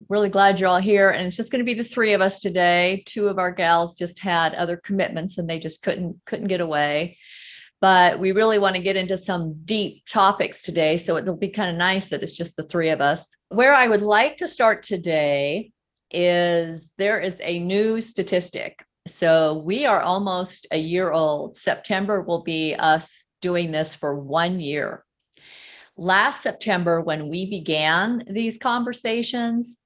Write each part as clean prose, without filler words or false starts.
really glad you're all here. And it's just going to be the three of us today. Two of our gals just had other commitments and they just couldn't get away. But we really want to get into some deep topics today. So it'll be kind of nice that it's just the three of us. Where I would like to start today is there is a new statistic. So we are almost a year old. September will be us doing this for 1 year. Last September, when we began these conversations,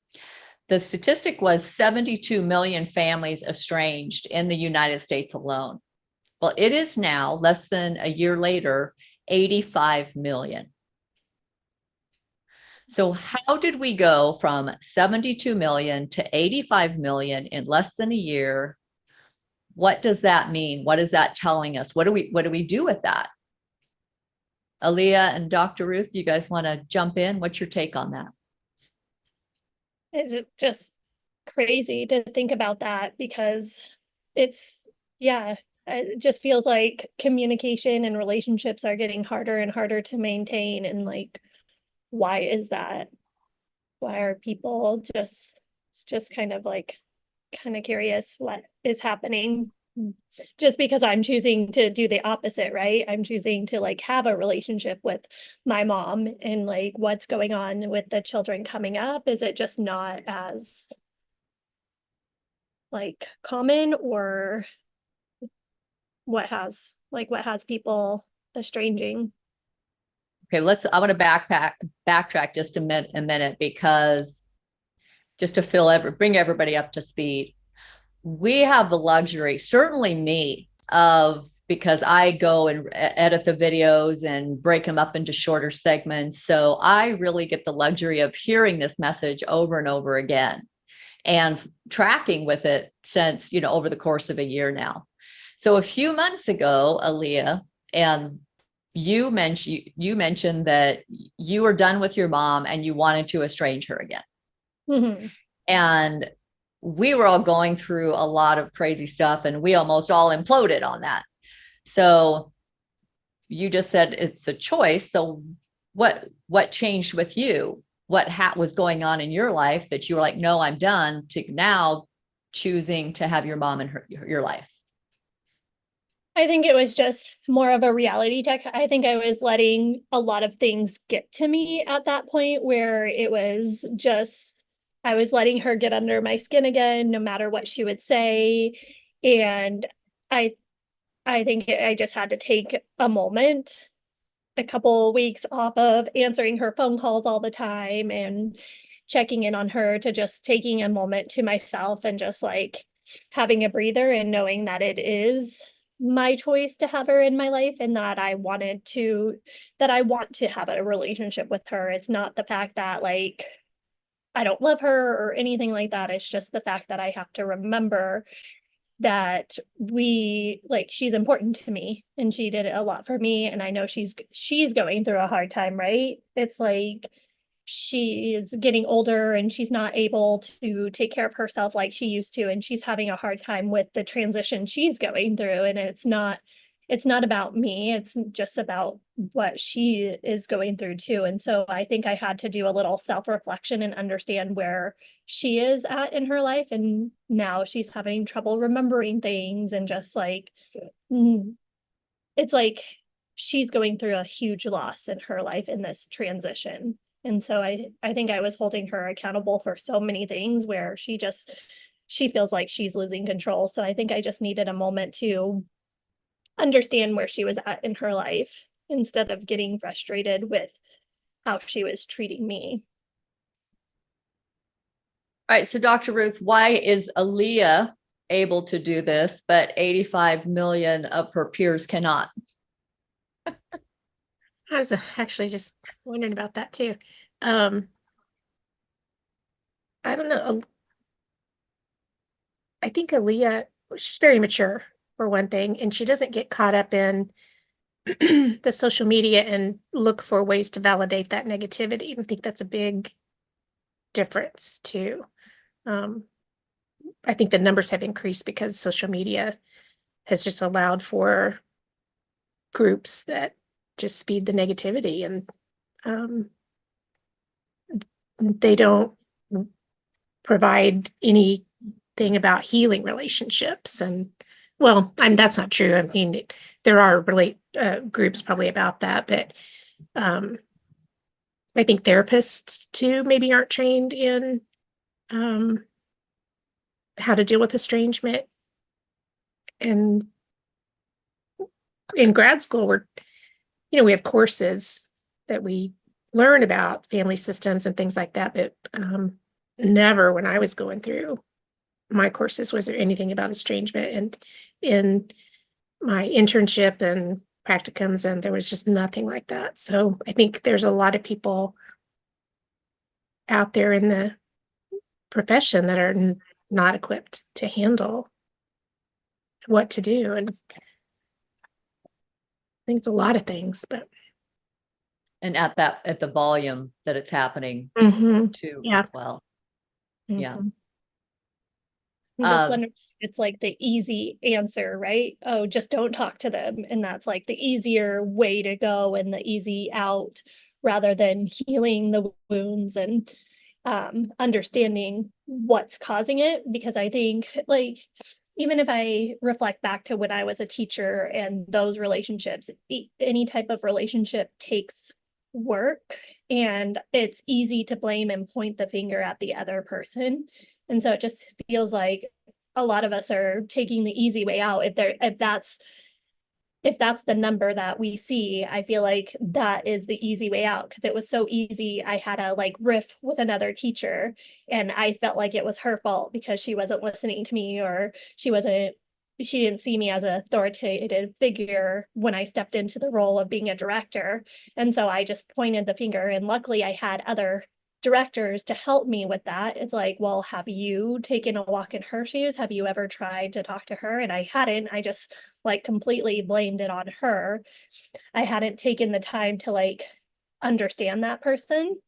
the statistic was 72 million families estranged in the United States alone. Well, it is now, less than a year later, 85 million. So how did we go from 72 million to 85 million in less than a year? What does that mean? What is that telling us? What do we do with that? Aaliyah and Dr. Ruth, you guys want to jump in? What's your take on that? It's just crazy to think about that because it just feels like communication and relationships are getting harder and harder to maintain. And like, why is that? Why are people it's just kind of curious what is happening just because I'm choosing to do the opposite, right? I'm choosing to like have a relationship with my mom, and like what's going on with the children coming up? Is it just not as like common, or what has people estranging? Okay, I want to backtrack just a minute because just to bring everybody up to speed. We have the luxury, certainly me, because I go and edit the videos and break them up into shorter segments. So I really get the luxury of hearing this message over and over again and tracking with it since, over the course of a year now. So a few months ago, Aaliyah, and you mentioned that you were done with your mom and you wanted to estrange her again. Mm-hmm. And we were all going through a lot of crazy stuff and we almost all imploded on that. So you just said it's a choice. So what changed with you? What was going on in your life that you were like, no, I'm done, to now choosing to have your mom in your life? I think it was just more of a reality check. I think I was letting a lot of things get to me at that point, where it was just, I was letting her get under my skin again, no matter what she would say. And I think I just had to take a moment, a couple weeks off of answering her phone calls all the time and checking in on her, to just taking a moment to myself and just like having a breather and knowing that it is my choice to have her in my life, and that I want to have a relationship with her. It's not the fact that like I don't love her or anything like that. It's just the fact that I have to remember that she's important to me and she did a lot for me, and I know she's going through a hard time, right? It's like she is getting older and she's not able to take care of herself like she used to, and she's having a hard time with the transition she's going through. And it's not about me, it's just about what she is going through too. And so I think I had to do a little self-reflection and understand where she is at in her life, and now she's having trouble remembering things, and just like it's like she's going through a huge loss in her life in this transition. And so I think I was holding her accountable for so many things where she feels like she's losing control. So I think I just needed a moment to understand where she was at in her life instead of getting frustrated with how she was treating me. All right. So Dr. Ruth, why is Aaliyah able to do this, but 85 million of her peers cannot? I was actually just wondering about that too. I don't know. I think Aaliyah, she's very mature for one thing, and she doesn't get caught up in the social media and look for ways to validate that negativity. I think that's a big difference too. I think the numbers have increased because social media has just allowed for groups that just speed the negativity, and they don't provide anything about healing relationships. And well, that's not true. I mean, there are groups probably about that, but I think therapists too maybe aren't trained in how to deal with estrangement. And in grad school, we have courses that we learn about family systems and things like that, but never when I was going through my courses was there anything about estrangement. And in my internship and practicums, and there was just nothing like that. So I think there's a lot of people out there in the profession that are not equipped to handle what to do. And I think it's a lot of things, but And at the volume that it's happening too Yeah. as well. Yeah. Mhm. I'm just wondering if it's like the easy answer, right? Oh, just don't talk to them. And that's like the easier way to go and the easy out rather than healing the wounds and understanding what's causing it. Because I think like even if I reflect back to when I was a teacher and those relationships, any type of relationship takes work, and it's easy to blame and point the finger at the other person. And so it just feels like a lot of us are taking the easy way out. If that's the number that we see, I feel like that is the easy way out, because it was so easy. I had a like riff with another teacher and I felt like it was her fault because she wasn't listening to me, or she didn't see me as an authoritative figure when I stepped into the role of being a director. And so I just pointed the finger, and luckily I had other directors to help me with that. It's like, well, have you taken a walk in her shoes? Have you ever tried to talk to her? And I hadn't. I just like completely blamed it on her. I hadn't taken the time to like understand that person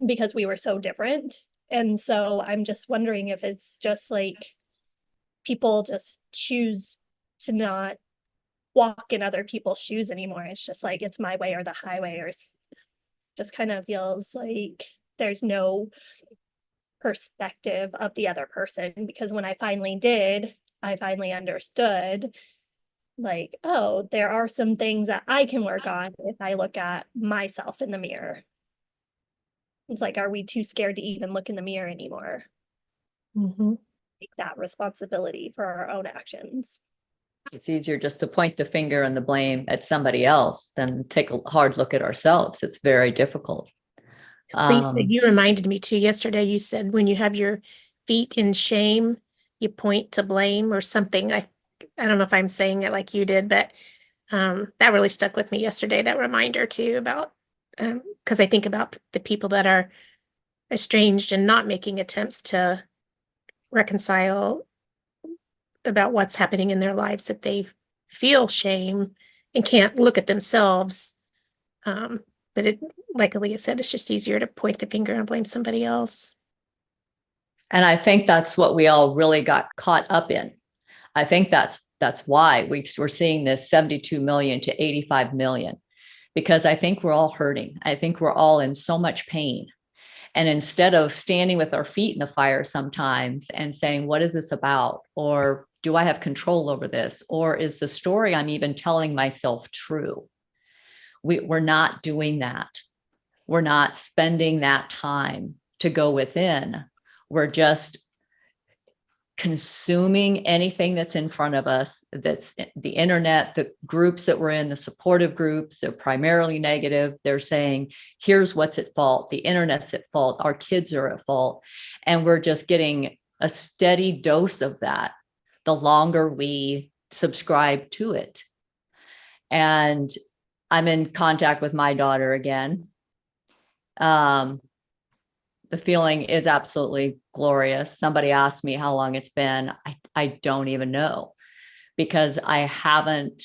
because we were so different. And so I'm just wondering if it's just like people just choose to not walk in other people's shoes anymore. It's just like it's my way or the highway, or just kind of feels like there's no perspective of the other person. Because when I finally did, I finally understood like, oh, there are some things that I can work on if I look at myself in the mirror. It's like, are we too scared to even look in the mirror anymore? Take that responsibility for our own actions. It's easier just to point the finger and the blame at somebody else than take a hard look at ourselves. It's very difficult. Lisa, you reminded me too yesterday, you said when you have your feet in shame, you point to blame or something. I don't know if I'm saying it like you did, but that really stuck with me yesterday, that reminder too about, because I think about the people that are estranged and not making attempts to reconcile about what's happening in their lives, that they feel shame and can't look at themselves. But it, like Aaliyah said, it's just easier to point the finger and blame somebody else. And I think that's what we all really got caught up in. I think that's why we're seeing this 72 million to 85 million, because I think we're all hurting. I think we're all in so much pain. And instead of standing with our feet in the fire sometimes and saying, what is this about? Or do I have control over this? Or is the story I'm even telling myself true? We're not doing that. We're not spending that time to go within. We're just consuming anything that's in front of us, that's the internet, the groups that we're in, the supportive groups, they're primarily negative. They're saying, here's what's at fault. The internet's at fault. Our kids are at fault. And we're just getting a steady dose of that the longer we subscribe to it. And I'm in contact with my daughter again. The feeling is absolutely glorious. Somebody asked me how long it's been. I don't even know, because I haven't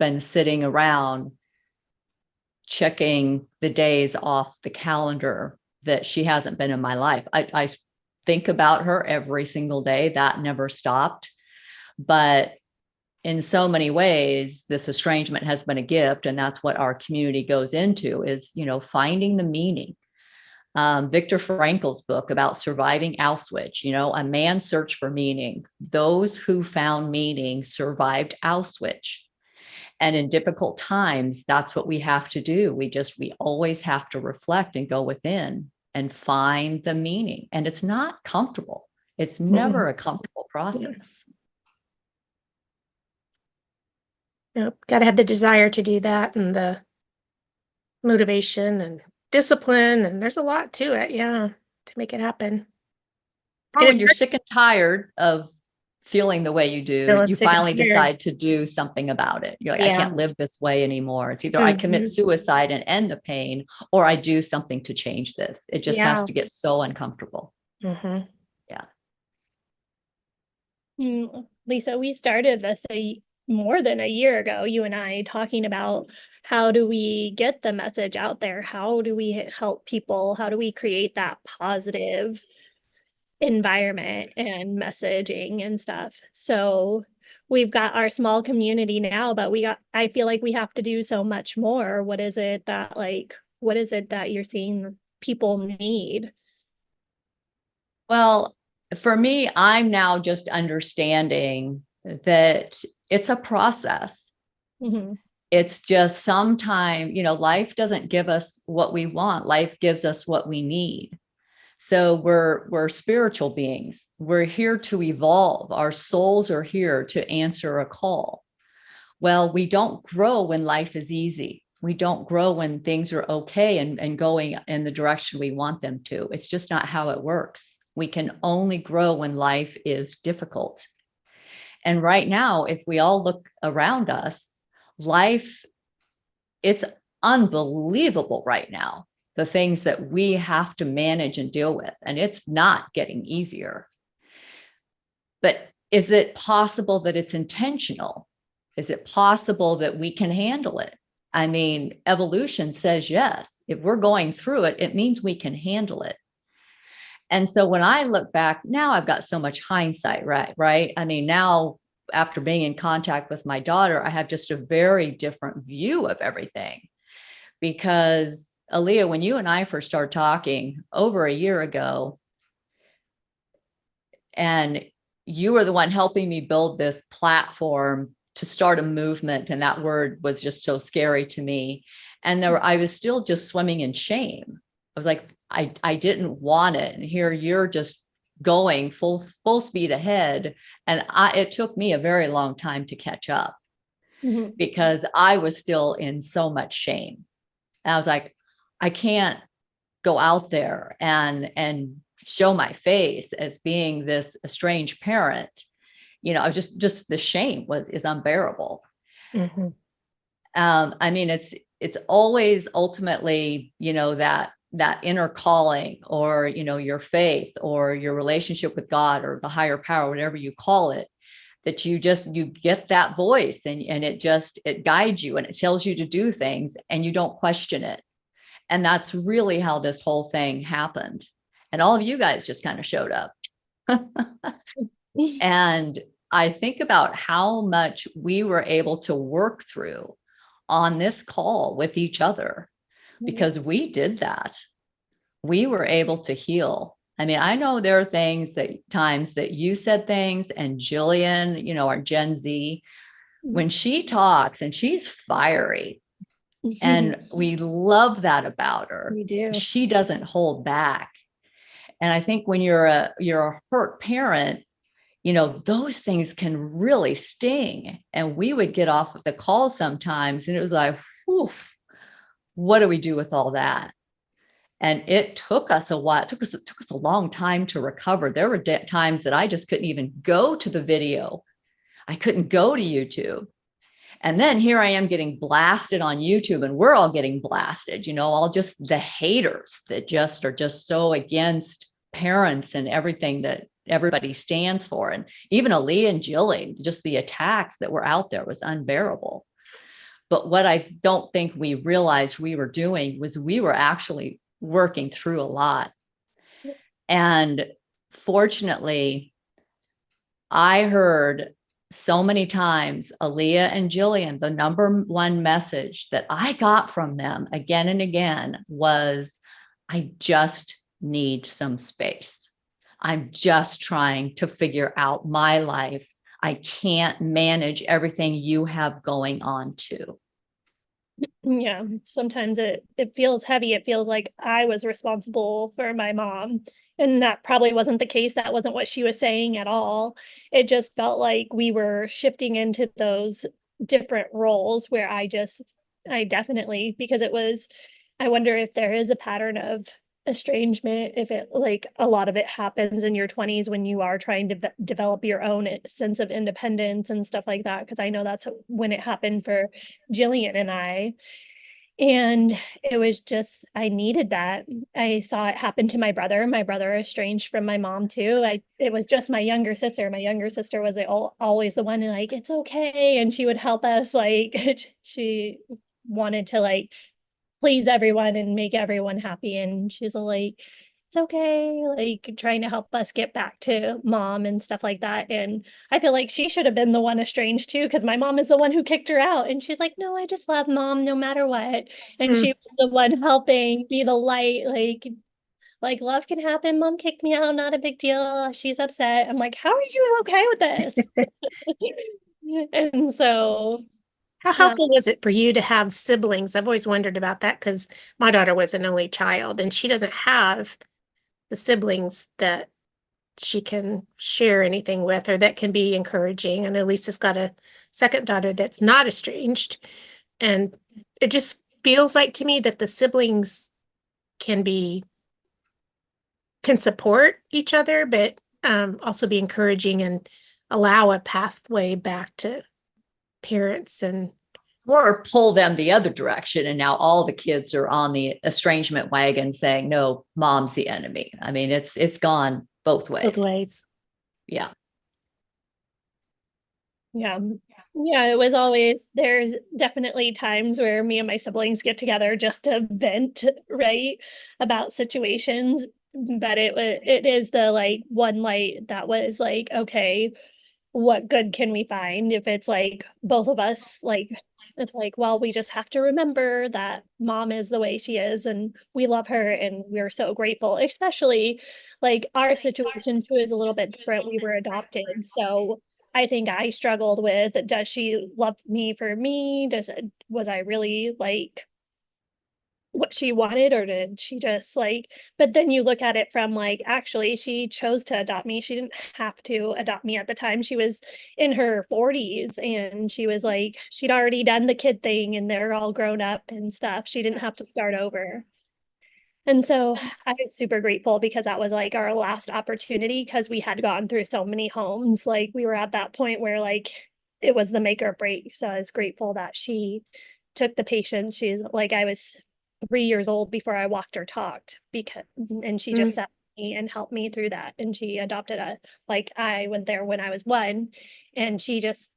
been sitting around checking the days off the calendar that she hasn't been in my life. I think about her every single day. That never stopped. But in so many ways, this estrangement has been a gift. And that's what our community goes into is, finding the meaning. Viktor Frankl's book about surviving Auschwitz, a man's search for meaning. Those who found meaning survived Auschwitz. And in difficult times, that's what we have to do. We always have to reflect and go within and find the meaning. And it's not comfortable. It's never a comfortable process. Yep. Got to have the desire to do that and the motivation and discipline. And there's a lot to it. Yeah. To make it happen. Or when you're sick and tired of feeling the way you do, you finally decide to do something about it. You're like, I can't live this way anymore. It's either I commit suicide and end the pain, or I do something to change this. It just has to get so uncomfortable. Yeah. Lisa, we started this more than a year ago, you and I, talking about how do we get the message out there? How do we help people? How do we create that positive environment and messaging and stuff? So we've got our small community now, but I feel like we have to do so much more. What is it that you're seeing people need? Well, for me, I'm now just understanding that it's a process. It's just sometimes, life doesn't give us what we want. Life gives us what we need. So we're spiritual beings. We're here to evolve. Our souls are here to answer a call. Well, we don't grow when life is easy. We don't grow when things are okay and going in the direction we want them to. It's just not how it works. We can only grow when life is difficult. And right now, if we all look around us, life, it's unbelievable right now, the things that we have to manage and deal with, and it's not getting easier. But is it possible that it's intentional? Is it possible that we can handle it? I mean, evolution says yes. If we're going through it, it means we can handle it. And so when I look back, now I've got so much hindsight, right? I mean, now after being in contact with my daughter, I have just a very different view of everything. Because Aaliyah, when you and I first started talking over a year ago, and you were the one helping me build this platform to start a movement, and that word was just so scary to me. And I was still just swimming in shame. I was like, I didn't want it. And here you're just going full speed ahead. And it took me a very long time to catch up because I was still in so much shame. And I was like, I can't go out there and show my face as being this estranged parent. I was just the shame is unbearable. I mean, it's always ultimately, that inner calling, or, your faith or your relationship with God or the higher power, whatever you call it, that you get that voice and it guides you and it tells you to do things and you don't question it. And that's really how this whole thing happened. And all of you guys just kind of showed up. And I think about how much we were able to work through on this call with each other, because we did that. We were able to heal. I mean, I know there are times that you said things, and Jillian, our Gen Z, when she talks and she's fiery, and we love that about her. We do. She doesn't hold back. And I think when you're a hurt parent, those things can really sting. And we would get off of the call sometimes, and it was like, whew, what do we do with all that? And it took us a while. It took us a long time to recover. There were times that I just couldn't even go to the video. I couldn't go to YouTube. And then here I am getting blasted on YouTube, and we're all getting blasted, all just the haters that just are just so against parents and everything that everybody stands for. And even Aaliyah and Jillian, just the attacks that were out there was unbearable. But what I don't think we realized we were doing was we were actually working through a lot. And fortunately, I heard so many times, Aaliyah and Jillian, the number one message that I got from them again and again was, I just need some space. I'm just trying to figure out my life. I can't manage everything you have going on too. Yeah, sometimes it feels heavy. It feels like I was responsible for my mom. And that probably wasn't the case. That wasn't what she was saying at all. It just felt like we were shifting into those different roles where I definitely, because it was, I wonder if there is a pattern of estrangement, if it like a lot of it happens in your 20s when you are trying to develop your own sense of independence and stuff like that. Because I know that's when it happened for Jillian and I. And it was just, I needed that. I saw it happen to my brother. My brother estranged from my mom too. It was just my younger sister. My younger sister was always the one like, it's okay. And she would help us. Like, she wanted to like please everyone and make everyone happy. And she's like, it's okay, like trying to help us get back to mom and stuff like that. And I feel like she should have been the one estranged too, because my mom is the one who kicked her out. And she's like, no, I just love mom no matter what. And she was the one helping be the light, like love can happen. Mom kicked me out, not a big deal. She's upset. I'm like, how are you okay with this? And so How helpful was it for you to have siblings? I've always wondered about that because my daughter was an only child and she doesn't have the siblings that she can share anything with or that can be encouraging. And at least it's got a second daughter that's not estranged. And it just feels like to me that the siblings can support each other, but also be encouraging and allow a pathway back to parents and Or pull them the other direction. And now all the kids are on the estrangement wagon saying, no, mom's the enemy. I mean, it's gone both ways. both ways. Yeah. Yeah. Yeah, it was always, there's definitely times where me and my siblings get together just to vent, right, about situations. But it is the like one light that was like, okay, what good can we find if it's like both of us like it's like, well, we just have to remember that mom is the way she is and we love her and we're so grateful, especially like our situation too is a little bit different. We were adopted. So I think I struggled with, does she love me for me? Was I really like what she wanted, or did she just like, but then you look at it from like, actually she chose to adopt me. She didn't have to adopt me at the time. She was in her 40s and she was like, she'd already done the kid thing and they're all grown up and stuff. She didn't have to start over. And so I was super grateful because that was like our last opportunity because we had gone through so many homes. Like we were at that point where like it was the make or break. So I was grateful that she took the patience. She's like, I was 3 years old before I walked or talked and she just sat with me and helped me through that. And she adopted like I went there when I was 1 and she just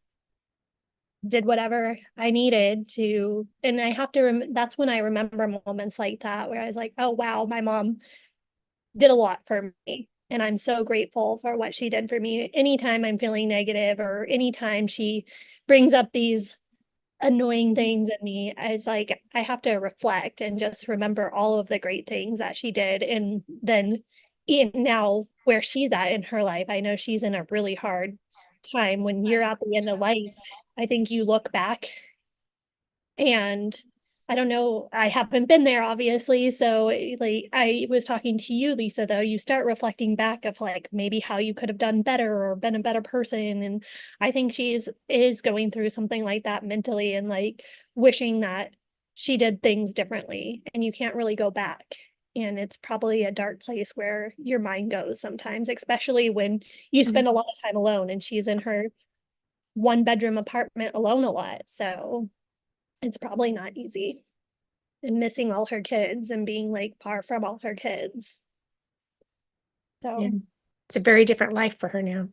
did whatever I needed to. And I have to, that's when I remember moments like that where I was like, oh, wow, my mom did a lot for me. And I'm so grateful for what she did for me. Anytime I'm feeling negative or anytime she brings up these annoying things in me, it's like I have to reflect and just remember all of the great things that she did. And then now where she's at in her life, I know she's in a really hard time. When you're at the end of life, I think you look back and I don't know, I haven't been there obviously. So like I was talking to you, Lisa, though, you start reflecting back of like maybe how you could have done better or been a better person. And I think is going through something like that mentally and like wishing that she did things differently and you can't really go back. And it's probably a dark place where your mind goes sometimes, especially when you spend a lot of time alone and she's in her 1-bedroom apartment alone a lot. So it's probably not easy and missing all her kids and being like far from all her kids. So Yeah. It's a very different life for her now.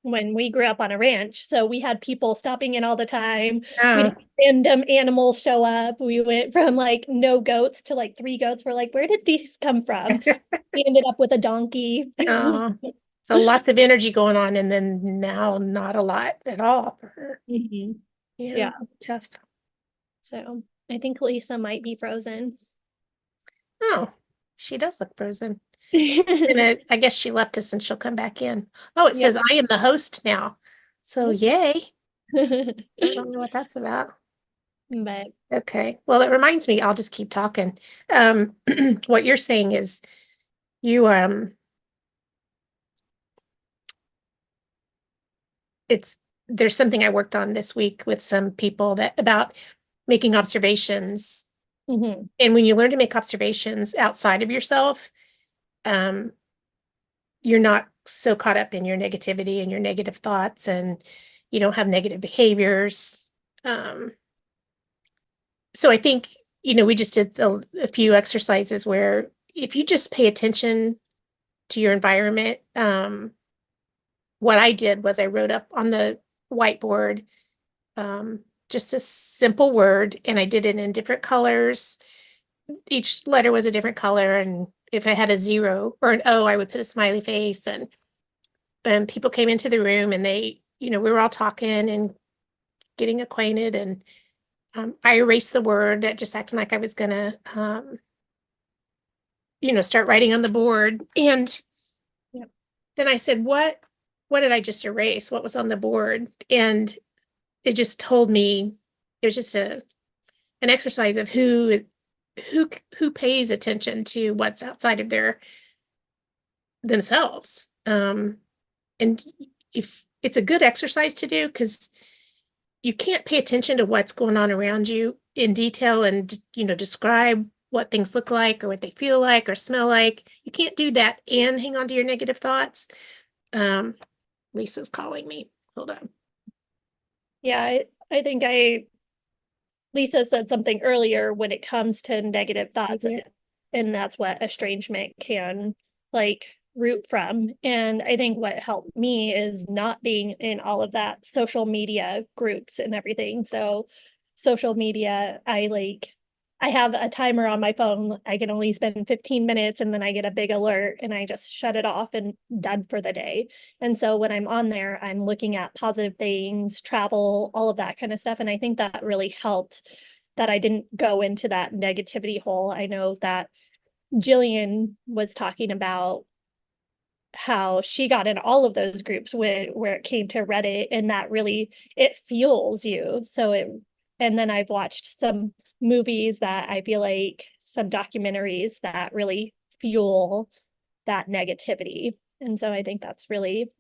When we grew up on a ranch, so we had people stopping in all the time. Oh. We'd have random animals show up. We went from like no goats to like 3 goats. We're like, where did these come from? We ended up with a donkey. Oh. So lots of energy going on, and then now not a lot at all for her. Yeah. Tough. So I think Lisa might be frozen. she does look frozen. I guess she left us and she'll come back in. Oh, it says I am the host now. So yay. I don't know what that's about. But Okay. Well, it reminds me, I'll just keep talking. What you're saying is you there's something I worked on this week with some people that about making observations. mhm. And when you learn to make observations outside of yourself, you're not so caught up in your negativity and your negative thoughts, and you don't have negative behaviors. So I think, we just did a few exercises where if you just pay attention to your environment, what I did was I wrote up on the whiteboard just a simple word, and I did it in different colors. Each letter was a different color, and if I had a 0 or an O, I would put a smiley face. And people came into the room, and they, we were all talking and getting acquainted, and I erased the word, that just acting like I was gonna start writing on the board. And Yep. then I said, what did I just erase? What was on the board? And it just told me, it was just an exercise of who pays attention to what's outside of themselves. And if it's a good exercise to do, because you can't pay attention to what's going on around you in detail and, describe what things look like or what they feel like or smell like. You can't do that and hang on to your negative thoughts. Lisa's calling me. Hold on. Yeah, I think Lisa said something earlier when it comes to negative thoughts, and that's what estrangement can like root from. And I think what helped me is not being in all of that social media groups and everything. So social media, I have a timer on my phone. I can only spend 15 minutes and then I get a big alert and I just shut it off and done for the day. And so when I'm on there, I'm looking at positive things, travel, all of that kind of stuff. And I think that really helped that I didn't go into that negativity hole. I know that Jillian was talking about how she got in all of those groups where it came to Reddit, and that really, it fuels you. And then I've watched some movies that I feel like, some documentaries that really fuel that negativity. And so I think that's really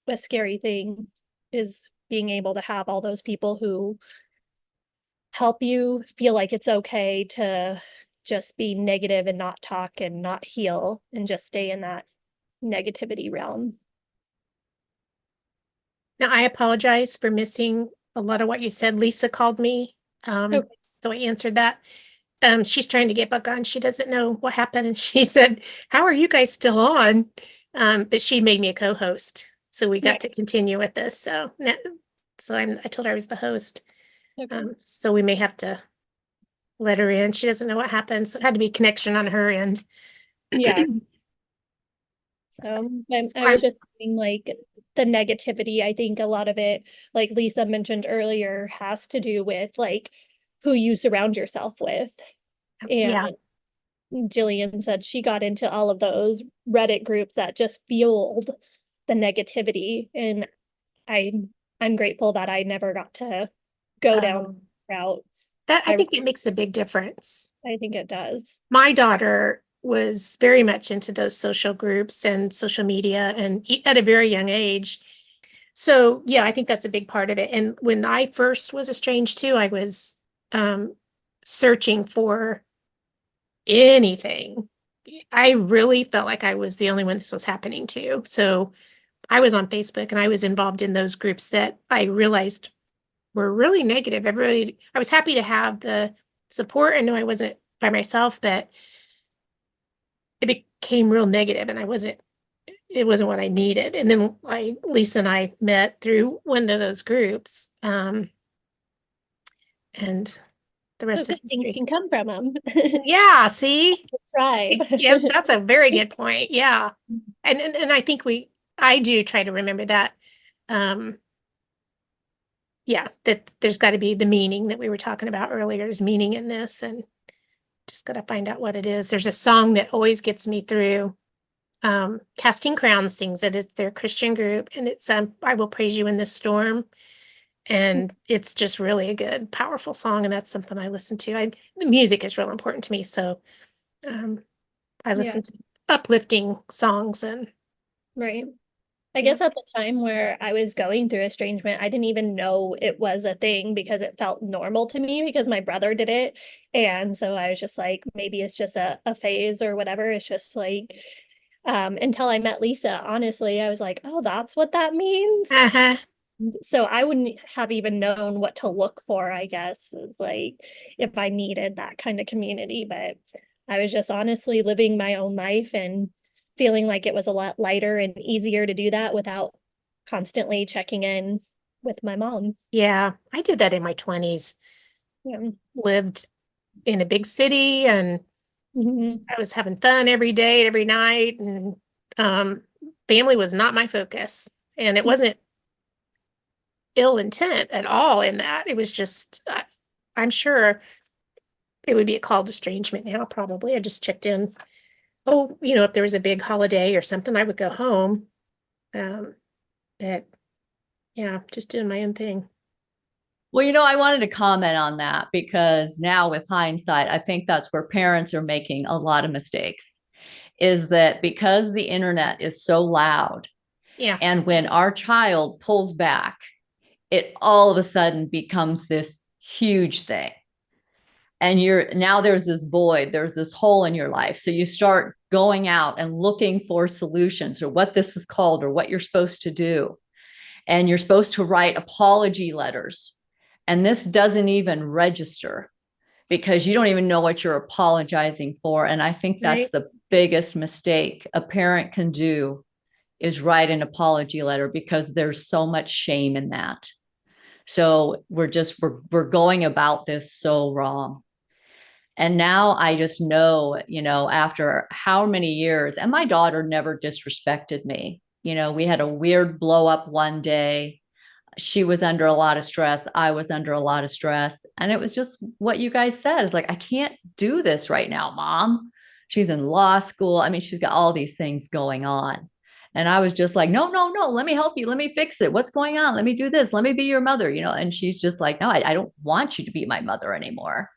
a scary thing, is being able to have all those people who help you feel like it's okay to just be negative and not talk and not heal and just stay in that negativity realm. Now, I apologize for missing a lot of what you said. Lisa called me, Okay. so I answered that. She's trying to get back on. She doesn't know what happened, and she said, "How are you guys still on?" But she made me a co-host, so we got to continue with this. So I told her I was the host. Okay. So we may have to let her in. She doesn't know what happened, so it had to be connection on her end. Yeah. So I was just saying, like, the negativity, I think a lot of it, like Lisa mentioned earlier, has to do with like who you surround yourself with. Yeah. And Jillian said she got into all of those Reddit groups that just fueled the negativity. And I'm grateful that I never got to go down that route. I think it makes a big difference. I think it does. My daughter was very much into those social groups and social media, and at a very young age. So yeah, I think that's a big part of it. And when I first was estranged too, I was searching for anything. I really felt like I was the only one this was happening to. So I was on Facebook and I was involved in those groups that I realized were really negative. Everybody, I was happy to have the support and know I wasn't by myself, but it became real negative, and it wasn't what I needed. And then Lisa and I met through one of those groups. And the rest So is good things history. can come from them. Yeah, see? Tribe. Yeah, that's a very good point. Yeah. And I think I do try to remember that. Yeah, that there's got to be the meaning that we were talking about earlier. There's meaning in this, and Just gotta find out what it is. There's a song that always gets me through. Casting Crowns sings it. It's their Christian group, and it's I Will Praise You in This Storm. And it's just really a good, powerful song, and that's something I listen to. The music is real important to me, so I listen to uplifting songs and Right. I guess at the time where I was going through estrangement, I didn't even know it was a thing because it felt normal to me because my brother did it. And so I was just like, maybe it's just a phase or whatever. It's just like, until I met Lisa, honestly, I was like, oh, that's what that means. So I wouldn't have even known what to look for, I guess, is like if I needed that kind of community. But I was just honestly living my own life and feeling like it was a lot lighter and easier to do that without constantly checking in with my mom. Yeah, I did that in my 20s. Yeah. Lived in a big city, and I was having fun every day, every night, and family was not my focus. And it wasn't ill intent at all in that. It was just, I'm sure it would be called estrangement now, probably. I just checked in. Oh, if there was a big holiday or something, I would go home. But yeah, just doing my own thing. Well, I wanted to comment on that because now with hindsight, I think that's where parents are making a lot of mistakes, is that because the internet is so loud, and when our child pulls back, it all of a sudden becomes this huge thing. And now there's this void, there's this hole in your life. So you start going out and looking for solutions or what this is called or what you're supposed to do. And you're supposed to write apology letters. And this doesn't even register because you don't even know what you're apologizing for. And I think that's the biggest mistake a parent can do, is write an apology letter, because there's so much shame in that. So we're going about this so wrong. And now I just know, after how many years, and my daughter never disrespected me. We had a weird blow up one day. She was under a lot of stress. I was under a lot of stress. And it was just what you guys said. It's like, I can't do this right now, Mom. She's in law school. I mean, she's got all these things going on. And I was just like, no, let me help you. Let me fix it. What's going on? Let me do this. Let me be your mother, and she's just like, no, I don't want you to be my mother anymore.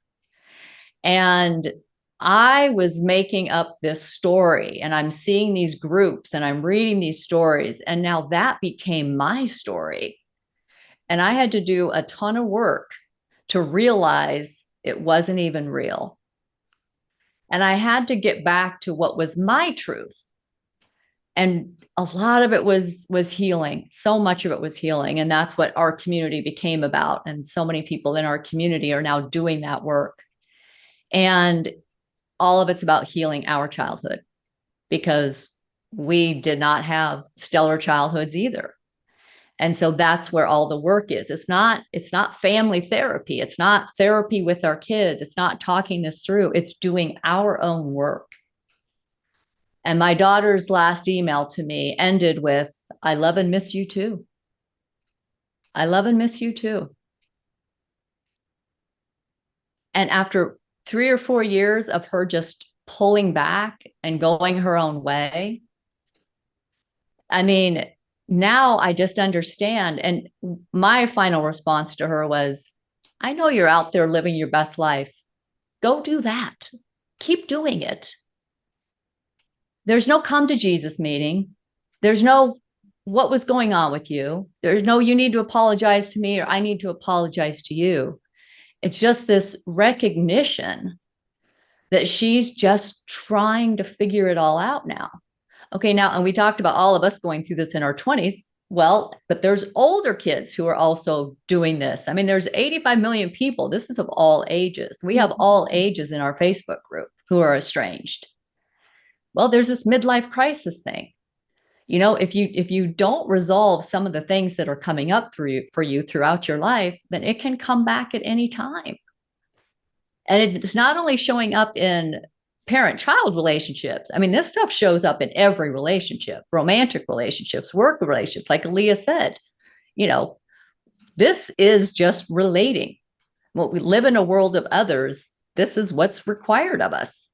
And I was making up this story, and I'm seeing these groups and I'm reading these stories. And now that became my story. And I had to do a ton of work to realize it wasn't even real. And I had to get back to what was my truth. And a lot of it was healing. So much of it was healing. And that's what our community became about. And so many people in our community are now doing that work. And all of it's about healing our childhood, because we did not have stellar childhoods either. And so that's where all the work is. It's not family therapy. It's not therapy with our kids. It's not talking this through. It's doing our own work. And my daughter's last email to me ended with, I love and miss you too. I love and miss you too. And after 3 or 4 years of her just pulling back and going her own way, I mean, now I just understand. And my final response to her was, I know you're out there living your best life. Go do that. Keep doing it. There's no come to Jesus meeting. There's no what was going on with you. There's no you need to apologize to me or I need to apologize to you. It's just this recognition that she's just trying to figure it all out now. Okay, now, and we talked about all of us going through this in our 20s. Well, but there's older kids who are also doing this. I mean, there's 85 million people. This is of all ages. We have all ages in our Facebook group who are estranged. Well, there's this midlife crisis thing. If you don't resolve some of the things that are coming up for you throughout your life, then it can come back at any time. And it's not only showing up in parent-child relationships. I mean, this stuff shows up in every relationship, romantic relationships, work relationships, like Aaliyah said. This is just relating. Well, we live in a world of others. this is what's required of us.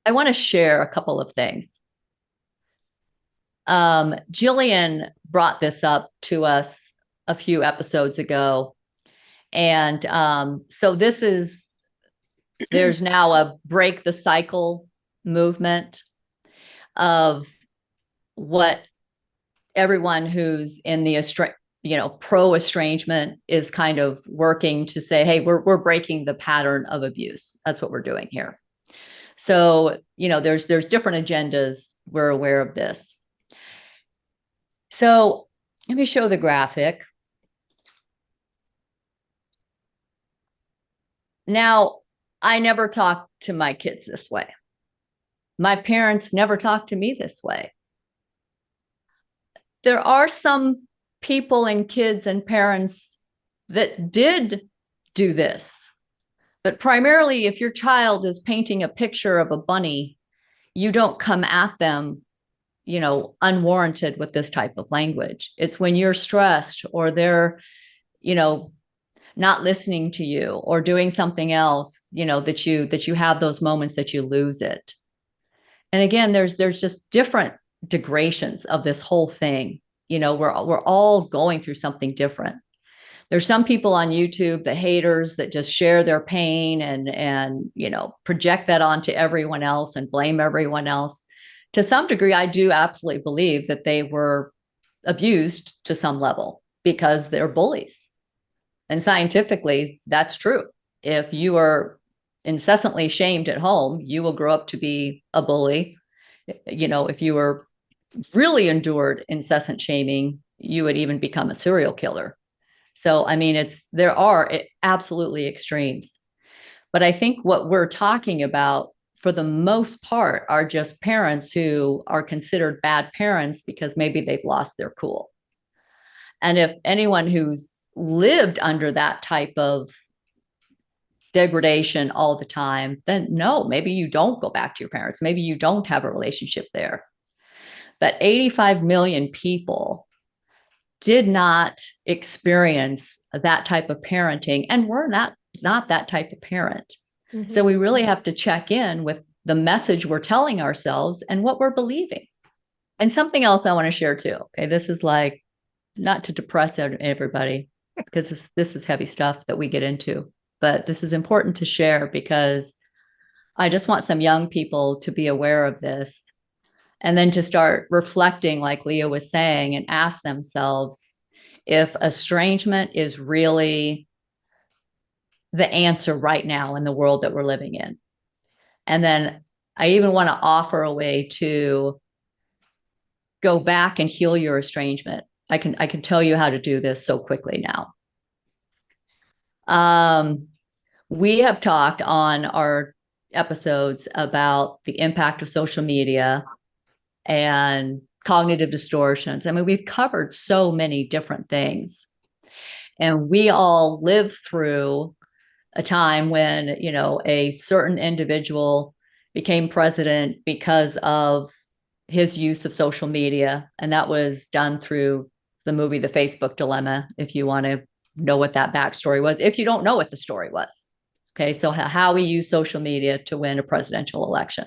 I want to share a couple of things. Jillian brought this up to us a few episodes ago. And so there's now a break the cycle movement of what everyone who's in the pro estrangement is kind of working to say, hey, we're breaking the pattern of abuse. That's what we're doing here. So, there's different agendas. We're aware of this. So let me show the graphic. Now, I never talk to my kids this way. My parents never talked to me this way. There are some people and kids and parents that did do this. But primarily, if your child is painting a picture of a bunny, you don't come at them, unwarranted with this type of language. It's when you're stressed or they're, not listening to you or doing something else, that you have those moments that you lose it. And again, there's just different degradations of this whole thing. We're all going through something different. There's some people on YouTube, the haters, that just share their pain and project that onto everyone else and blame everyone else. To some degree, I do absolutely believe that they were abused to some level because they're bullies. And scientifically, that's true. If you are incessantly shamed at home, you will grow up to be a bully. If you were really endured incessant shaming, you would even become a serial killer. So, I mean, there are absolutely extremes. But I think what we're talking about, for the most part, are just parents who are considered bad parents because maybe they've lost their cool. And if anyone who's lived under that type of degradation all the time, then no, maybe you don't go back to your parents. Maybe you don't have a relationship there. But 85 million people did not experience that type of parenting, and we're not that type of parent. Mm-hmm. So we really have to check in with the message we're telling ourselves and what we're believing. And something else I want to share too. Okay, this is like not to depress everybody because this is heavy stuff that we get into, but this is important to share because I just want some young people to be aware of this. And then to start reflecting, like Leah was saying, and ask themselves if estrangement is really the answer right now in the world that we're living in. And then I even want to offer a way to go back and heal your estrangement. I can tell you how to do this so quickly now. We have talked on our episodes about the impact of social media and cognitive distortions. I mean, we've covered so many different things. And we all lived through a time when, a certain individual became president because of his use of social media. And that was done through the movie, The Facebook Dilemma, if you want to know what that backstory was, if you don't know what the story was. Okay, so how we use social media to win a presidential election.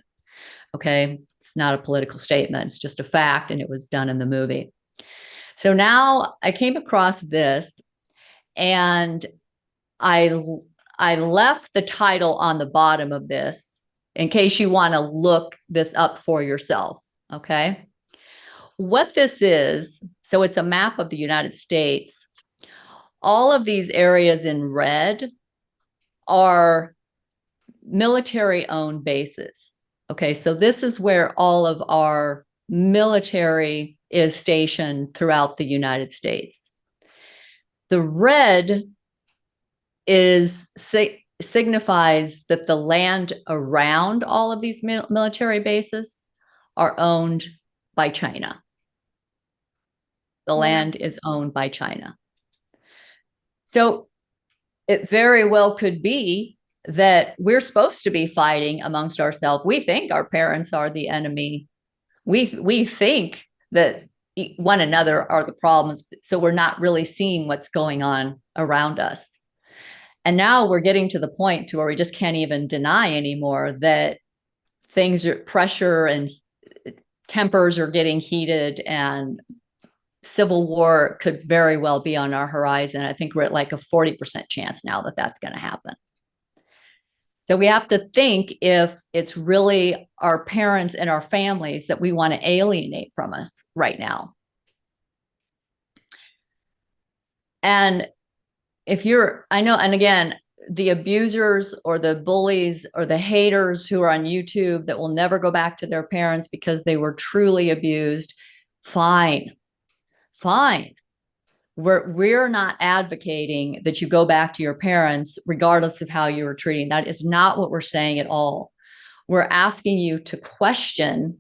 Okay, it's not a political statement, it's just a fact, and it was done in the movie. So now I came across this, and I left the title on the bottom of this in case you want to look this up for yourself. Okay, what this is, so it's a map of the United States. All of these areas in red are military-owned bases. Okay, so this is where all of our military is stationed throughout the United States. The red signifies that the land around all of these military bases are owned by China. The land is owned by China. So it very well could be that we're supposed to be fighting amongst ourselves. We think our parents are the enemy. We think that one another are the problems. So we're not really seeing what's going on around us. And now we're getting to the point to where we just can't even deny anymore that things are pressure and tempers are getting heated, and civil war could very well be on our horizon. I think we're at like a 40% chance now that that's going to happen. So we have to think if it's really our parents and our families that we want to alienate from us right now. And if you're, I know, and again, the abusers or the bullies or the haters who are on YouTube that will never go back to their parents because they were truly abused, fine. We're not advocating that you go back to your parents regardless of how you were treating. That is not what we're saying at all. We're asking you to question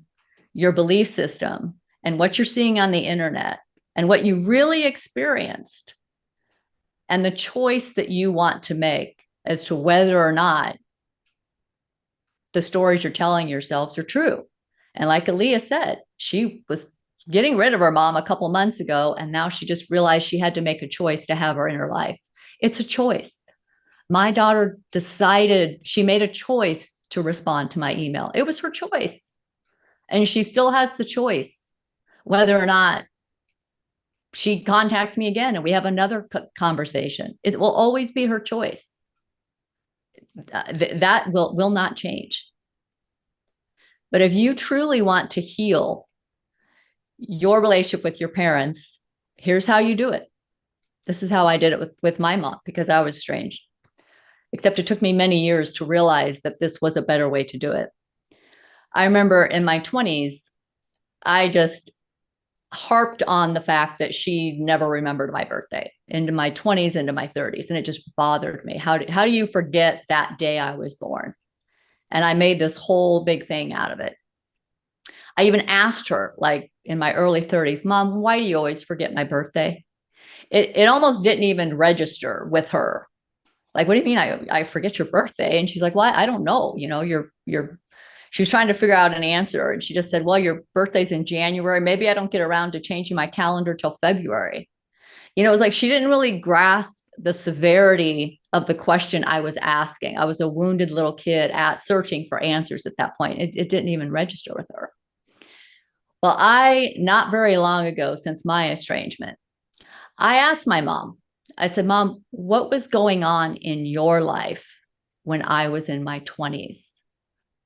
your belief system and what you're seeing on the internet and what you really experienced, and the choice that you want to make as to whether or not the stories you're telling yourselves are true. And like Aaliyah said, she was getting rid of her mom a couple months ago, and now she just realized she had to make a choice to have her in her life. It's a choice. My daughter decided, she made a choice to respond to my email. It was her choice. And she still has the choice whether or not she contacts me again and we have another conversation. It will always be her choice. That will not change. But if you truly want to heal your relationship with your parents, here's how you do it. This is how I did it with my mom, because I was estranged. Except it took me many years to realize that this was a better way to do it. I remember in my 20s, I just harped on the fact that she never remembered my birthday, into my 20s, into my 30s. And it just bothered me. How do you forget that day I was born? And I made this whole big thing out of it. I even asked her, like in my early 30s, Mom, why do you always forget my birthday? It almost didn't even register with her. Like, what do you mean I forget your birthday? And she's like, well, I don't know. You know, she was trying to figure out an answer. And she just said, well, your birthday's in January. Maybe I don't get around to changing my calendar till February. You know, it was like she didn't really grasp the severity of the question I was asking. I was a wounded little kid searching for answers at that point. It didn't even register with her. Well, not very long ago, since my estrangement, I asked my mom, I said, Mom, what was going on in your life when I was in my 20s?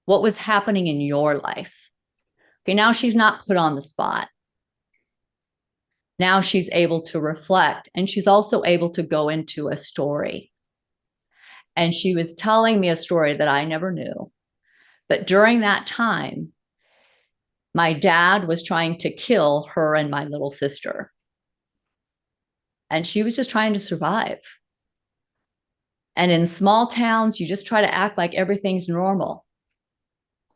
What was happening in your life? Okay, now she's not put on the spot. Now she's able to reflect, and she's also able to go into a story. And she was telling me a story that I never knew. But during that time, my dad was trying to kill her and my little sister. And she was just trying to survive. And in small towns, you just try to act like everything's normal,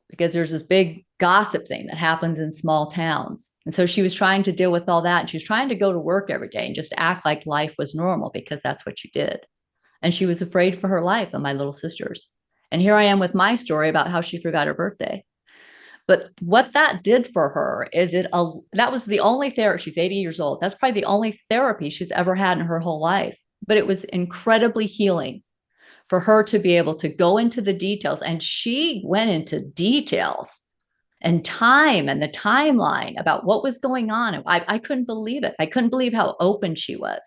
because there's this big gossip thing that happens in small towns. And so she was trying to deal with all that. And she was trying to go to work every day and just act like life was normal, because that's what she did. And she was afraid for her life and my little sister's. And here I am with my story about how she forgot her birthday. But what that did for her is that was the only therapy. She's 80 years old. That's probably the only therapy she's ever had in her whole life. But it was incredibly healing for her to be able to go into the details. And she went into details and time and the timeline about what was going on. I couldn't believe it. I couldn't believe how open she was.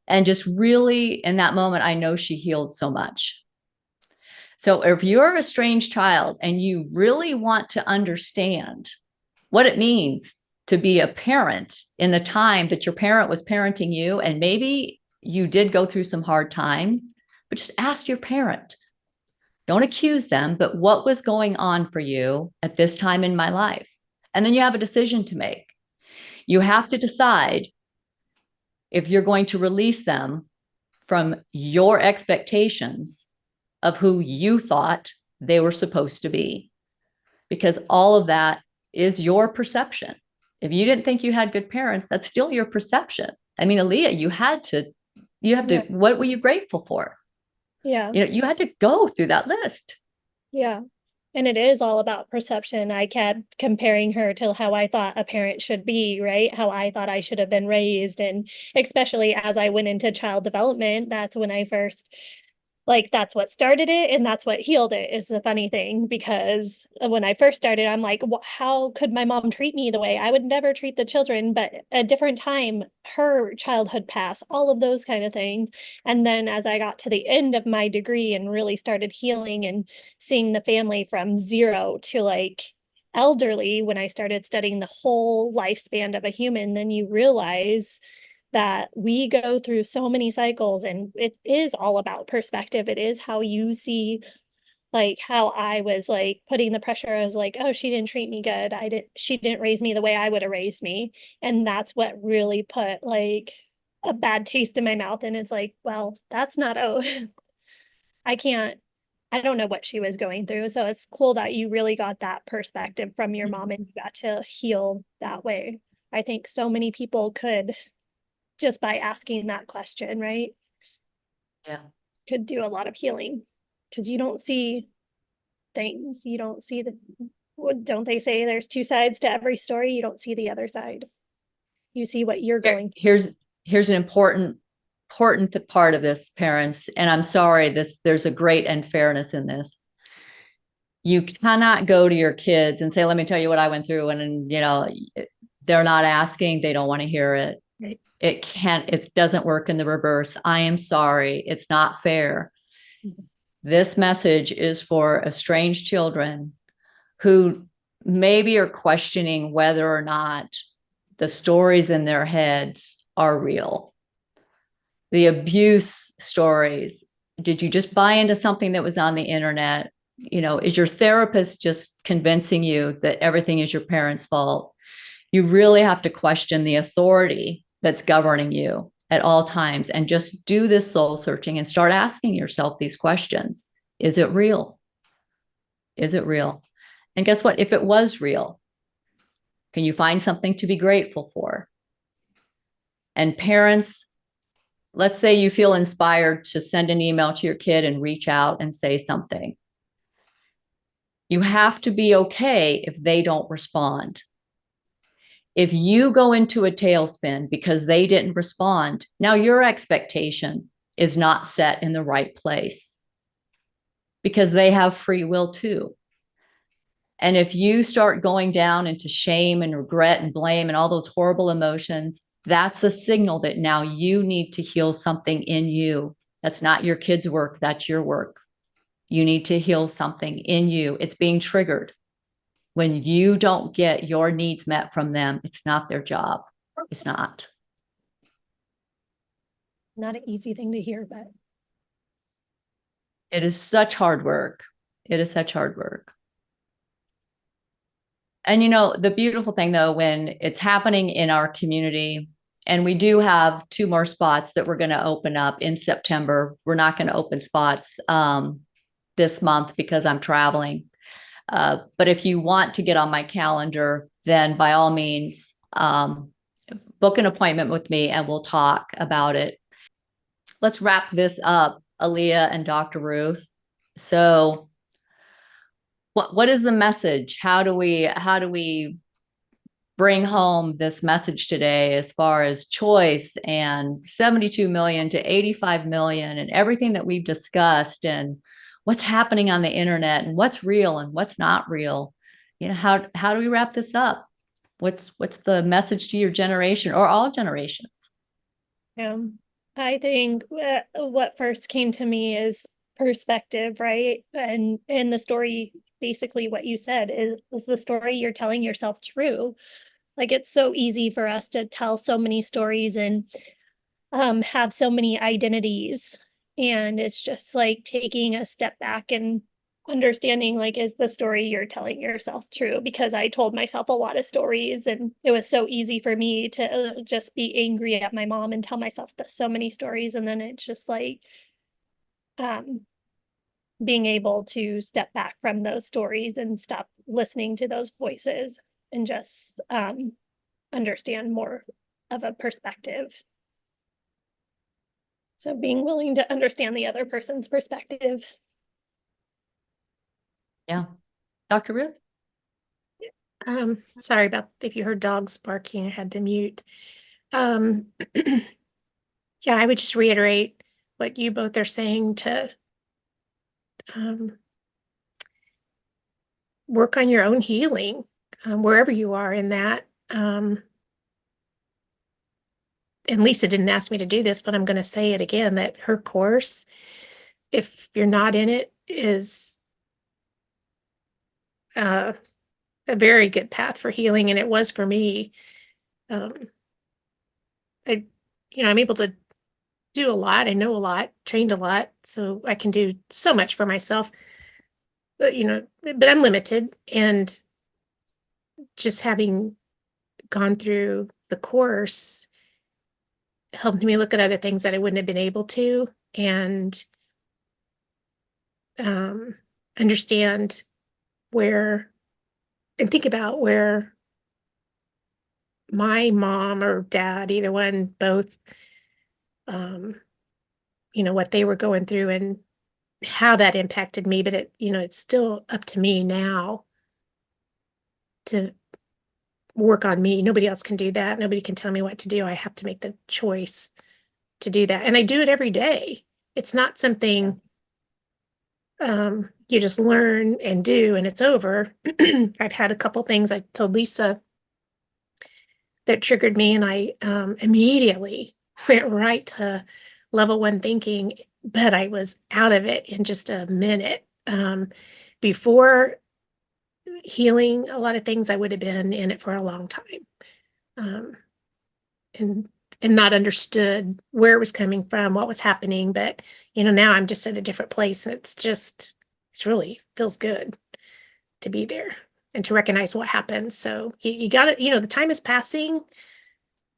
And just really, in that moment, I know she healed so much. So if you're an estranged child and you really want to understand what it means to be a parent in the time that your parent was parenting you, and maybe you did go through some hard times, but just ask your parent. Don't accuse them, but what was going on for you at this time in my life? And then you have a decision to make. You have to decide if you're going to release them from your expectations of who you thought they were supposed to be, because all of that is your perception. If you didn't think you had good parents, that's still your perception. I mean, Aaliyah, you have to, what were you grateful for? Yeah. You know, you had to go through that list. Yeah. And it is all about perception. I kept comparing her to how I thought a parent should be, right? How I thought I should have been raised. And especially as I went into child development, that's when I first, like, that's what started it and that's what healed it, is the funny thing. Because when I first started, I'm like, how could my mom treat me the way I would never treat the children? But a different time, her childhood passed, all of those kind of things. And then as I got to the end of my degree and really started healing and seeing the family from zero to like elderly, when I started studying the whole lifespan of a human, then you realize that we go through so many cycles, and it is all about perspective. It is how you see, like how I was like putting the pressure as like, oh, she didn't treat me good. She didn't raise me the way I would have raised me. And that's what really put like a bad taste in my mouth. And it's like, well, that's not, oh, I can't, I don't know what she was going through. So it's cool that you really got that perspective from your mom and you got to heal that way. I think so many people could, just by asking that question, right? Yeah. Could do a lot of healing, because you don't see things. You don't see don't they say there's two sides to every story? You don't see the other side. You see what you're going through. Here's an important part of this, parents, and I'm sorry, there's a great unfairness in this. You cannot go to your kids and say, let me tell you what I went through, and they're not asking, they don't want to hear it. Right. It doesn't work in the reverse. I am sorry, it's not fair. This message is for estranged children who maybe are questioning whether or not the stories in their heads are real. The abuse stories. Did you just buy into something that was on the internet? Is your therapist just convincing you that everything is your parents' fault? You really have to question the authority that's governing you at all times, and just do this soul searching and start asking yourself these questions. Is it real? Is it real? And guess what? If it was real, can you find something to be grateful for? And parents, let's say you feel inspired to send an email to your kid and reach out and say something. You have to be okay if they don't respond. If you go into a tailspin because they didn't respond, now your expectation is not set in the right place, because they have free will too. And if you start going down into shame and regret and blame and all those horrible emotions, that's a signal that now you need to heal something in you. That's not your kid's work, that's your work. You need to heal something in you. It's being triggered. When you don't get your needs met from them, it's not their job. It's not. Not an easy thing to hear, but It is such hard work. It is such hard work. And the beautiful thing though, when it's happening in our community, and we do have 2 more spots that we're going to open up in September. We're not going to open spots this month because I'm traveling. But if you want to get on my calendar, then by all means, book an appointment with me and we'll talk about it. Let's wrap this up, Aaliyah and Dr. Ruth. So what is the message? How do we bring home this message today as far as choice and 72 million to 85 million and everything that we've discussed, and what's happening on the internet and what's real and what's not real? How do we wrap this up? What's the message to your generation or all generations? I think what first came to me is perspective, right? And in the story, basically what you said is the story you're telling yourself true? Like, it's so easy for us to tell so many stories and have so many identities. And it's just like taking a step back and understanding, like, is the story you're telling yourself true? Because I told myself a lot of stories, and it was so easy for me to just be angry at my mom and tell myself so many stories. And then it's just like being able to step back from those stories and stop listening to those voices and just understand more of a perspective. So being willing to understand the other person's perspective. Yeah. Dr. Ruth? Sorry about if you heard dogs barking, I had to mute. Yeah, I would just reiterate what you both are saying to work on your own healing, wherever you are in that. And Lisa didn't ask me to do this, but I'm going to say it again, that her course, if you're not in it, is a very good path for healing. And it was for me. I'm able to do a lot. I know a lot, trained a lot, so I can do so much for myself. But but I'm limited, and just having gone through the course helped me look at other things that I wouldn't have been able to, and understand where and think about where my mom or dad, either one, both, what they were going through and how that impacted me. But it's still up to me now to work on me. Nobody else can do that. Nobody can tell me what to do. I have to make the choice to do that. And I do it every day. It's not something you just learn and do and it's over. I've had a couple things I told Lisa that triggered me, and I immediately went right to level 1 thinking, but I was out of it in just a minute. Before healing a lot of things, I would have been in it for a long time, and not understood where it was coming from, what was happening. But now I'm just at a different place, and it's really feels good to be there and to recognize what happens. So you got to, the time is passing.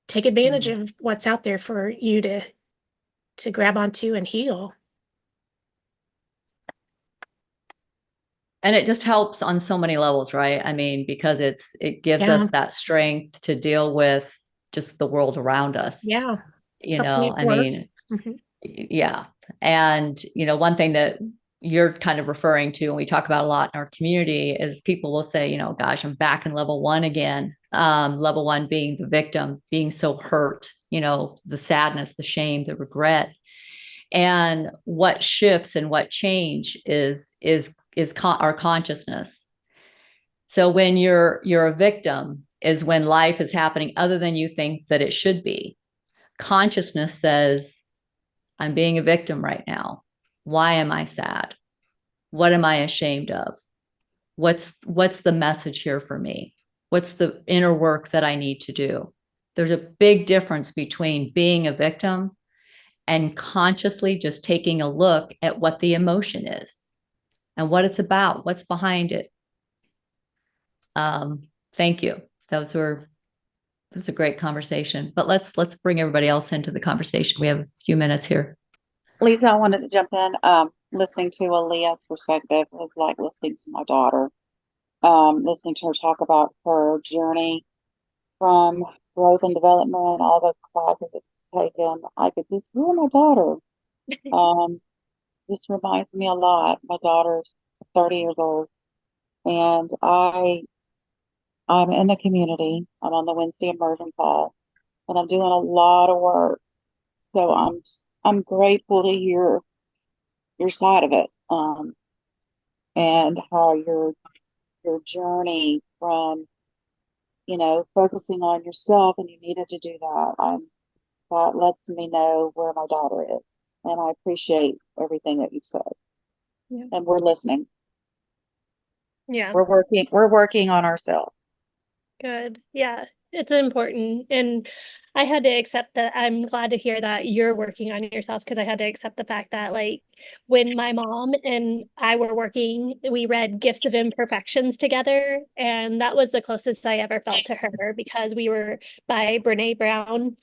Take advantage of what's out there for you to grab onto and heal. And it just helps on so many levels, right? I mean, because it gives us that strength to deal with just the world around us. Yeah. I mean, yeah. And, one thing that you're kind of referring to, and we talk about a lot in our community, is people will say, gosh, I'm back in level 1 again. Level 1 being the victim, being so hurt, the sadness, the shame, the regret. And what shifts and what change is our consciousness. So when you're a victim is when life is happening other than you think that it should be. Consciousness says, I'm being a victim right now. Why am I sad? What am I ashamed of? What's the message here for me? What's the inner work that I need to do? There's a big difference between being a victim and consciously just taking a look at what the emotion is and what it's about, what's behind it. Thank you. It was a great conversation, but let's bring everybody else into the conversation. We have a few minutes here. Lisa, I wanted to jump in. Listening to Aaliyah's perspective was like listening to my daughter. Listening to her talk about her journey from growth and development, all those classes that she's taken. I could just hear my daughter. This reminds me a lot. My daughter's 30 years old, and I'm in the community. I'm on the Wednesday immersion call, and I'm doing a lot of work. So I'm grateful to hear your side of it, and how your journey from focusing on yourself, and you needed to do that. That lets me know where my daughter is, and I appreciate everything that you've said. Yeah. And we're listening. Yeah, We're working on ourselves. good. Yeah, it's important. And I had to accept that. I'm glad to hear that you're working on yourself, because I had to accept the fact that, like, when my mom and I were working, we read Gifts of Imperfections together. And that was the closest I ever felt to her, because we were by Brene Brown.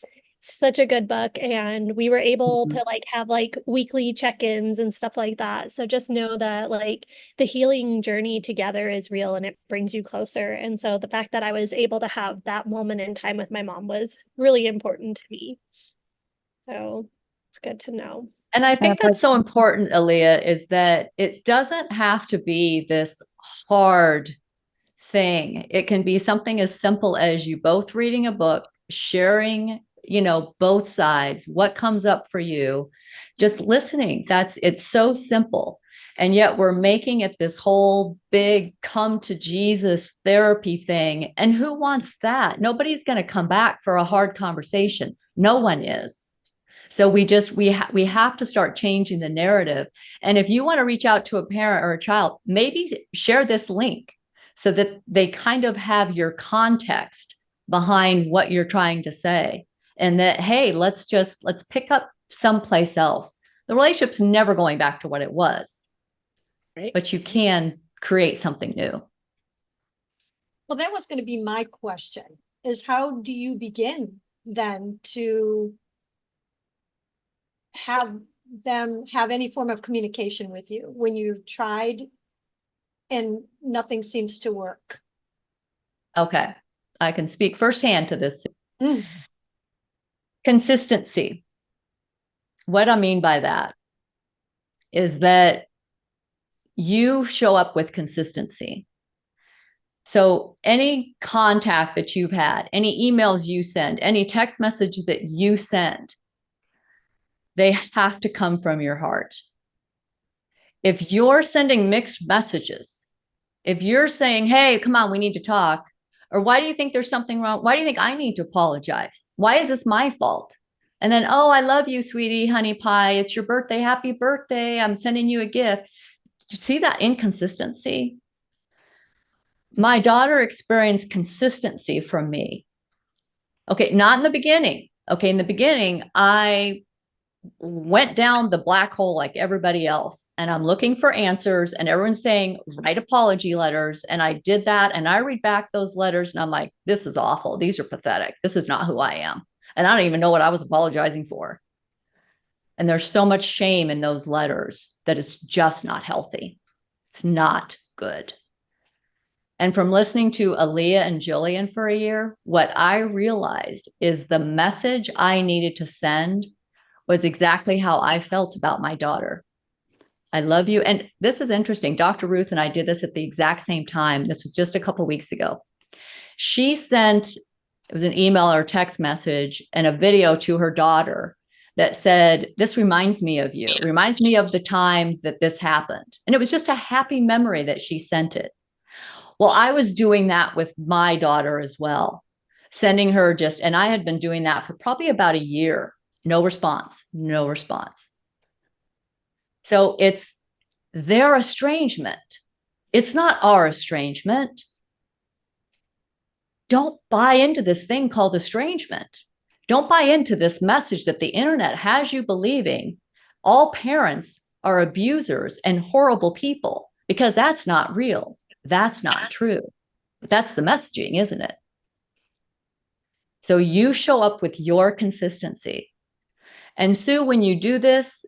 Such a good book, and we were able to have weekly check-ins and stuff like that. So just know that the healing journey together is real, and it brings you closer. And so the fact that I was able to have that moment in time with my mom was really important to me. So it's good to know. And I think that's so important, Aaliyah, is that it doesn't have to be this hard thing. It can be something as simple as you both reading a book, sharing, both sides, what comes up for you, just listening. It's so simple. And yet we're making it this whole big come to Jesus therapy thing. And who wants that? Nobody's going to come back for a hard conversation. No one is. So we have to start changing the narrative. And if you want to reach out to a parent or a child, maybe share this link so that they kind of have your context behind what you're trying to say. And that, hey, let's pick up someplace else. The relationship's never going back to what it was, Right. but you can create something new. Well, that was going to be my question, is how do you begin then to have them have any form of communication with you when you've tried and nothing seems to work? Okay. I can speak firsthand to this. Mm. Consistency. What I mean by that is that you show up with consistency. So any contact that you've had, any emails you send, any text message that you send, they have to come from your heart. If you're sending mixed messages, if you're saying, hey, come on, we need to talk, or why do you think there's something wrong? Why do you think I need to apologize? Why is this my fault? And then, oh, I love you, sweetie, honey pie. It's your birthday. Happy birthday. I'm sending you a gift. Do you see that inconsistency? My daughter experienced consistency from me. Okay, not in the beginning. Okay, in the beginning, I went down the black hole like everybody else, and I'm looking for answers, and everyone's saying, write apology letters. And I did that, and I read back those letters, and I'm like, this is awful. These are pathetic. This is not who I am. And I don't even know what I was apologizing for. And there's so much shame in those letters that it's just not healthy. It's not good. And from listening to Aaliyah and Jillian for a year, what I realized is the message I needed to send was exactly how I felt about my daughter. I love you. And this is interesting. Dr. Ruth and I did this at the exact same time. This was just a couple of weeks ago. She sent, it was an email or text message and a video to her daughter that said, this reminds me of you. It reminds me of the time that this happened. And it was just a happy memory that she sent it. Well, I was doing that with my daughter as well, sending her and I had been doing that for probably about a year. No response, no response. So it's their estrangement. It's not our estrangement. Don't buy into this thing called estrangement. Don't buy into this message that the internet has you believing all parents are abusers and horrible people, because that's not real. That's not true. But that's the messaging, isn't it? So you show up with your consistency. And Sue, when you do this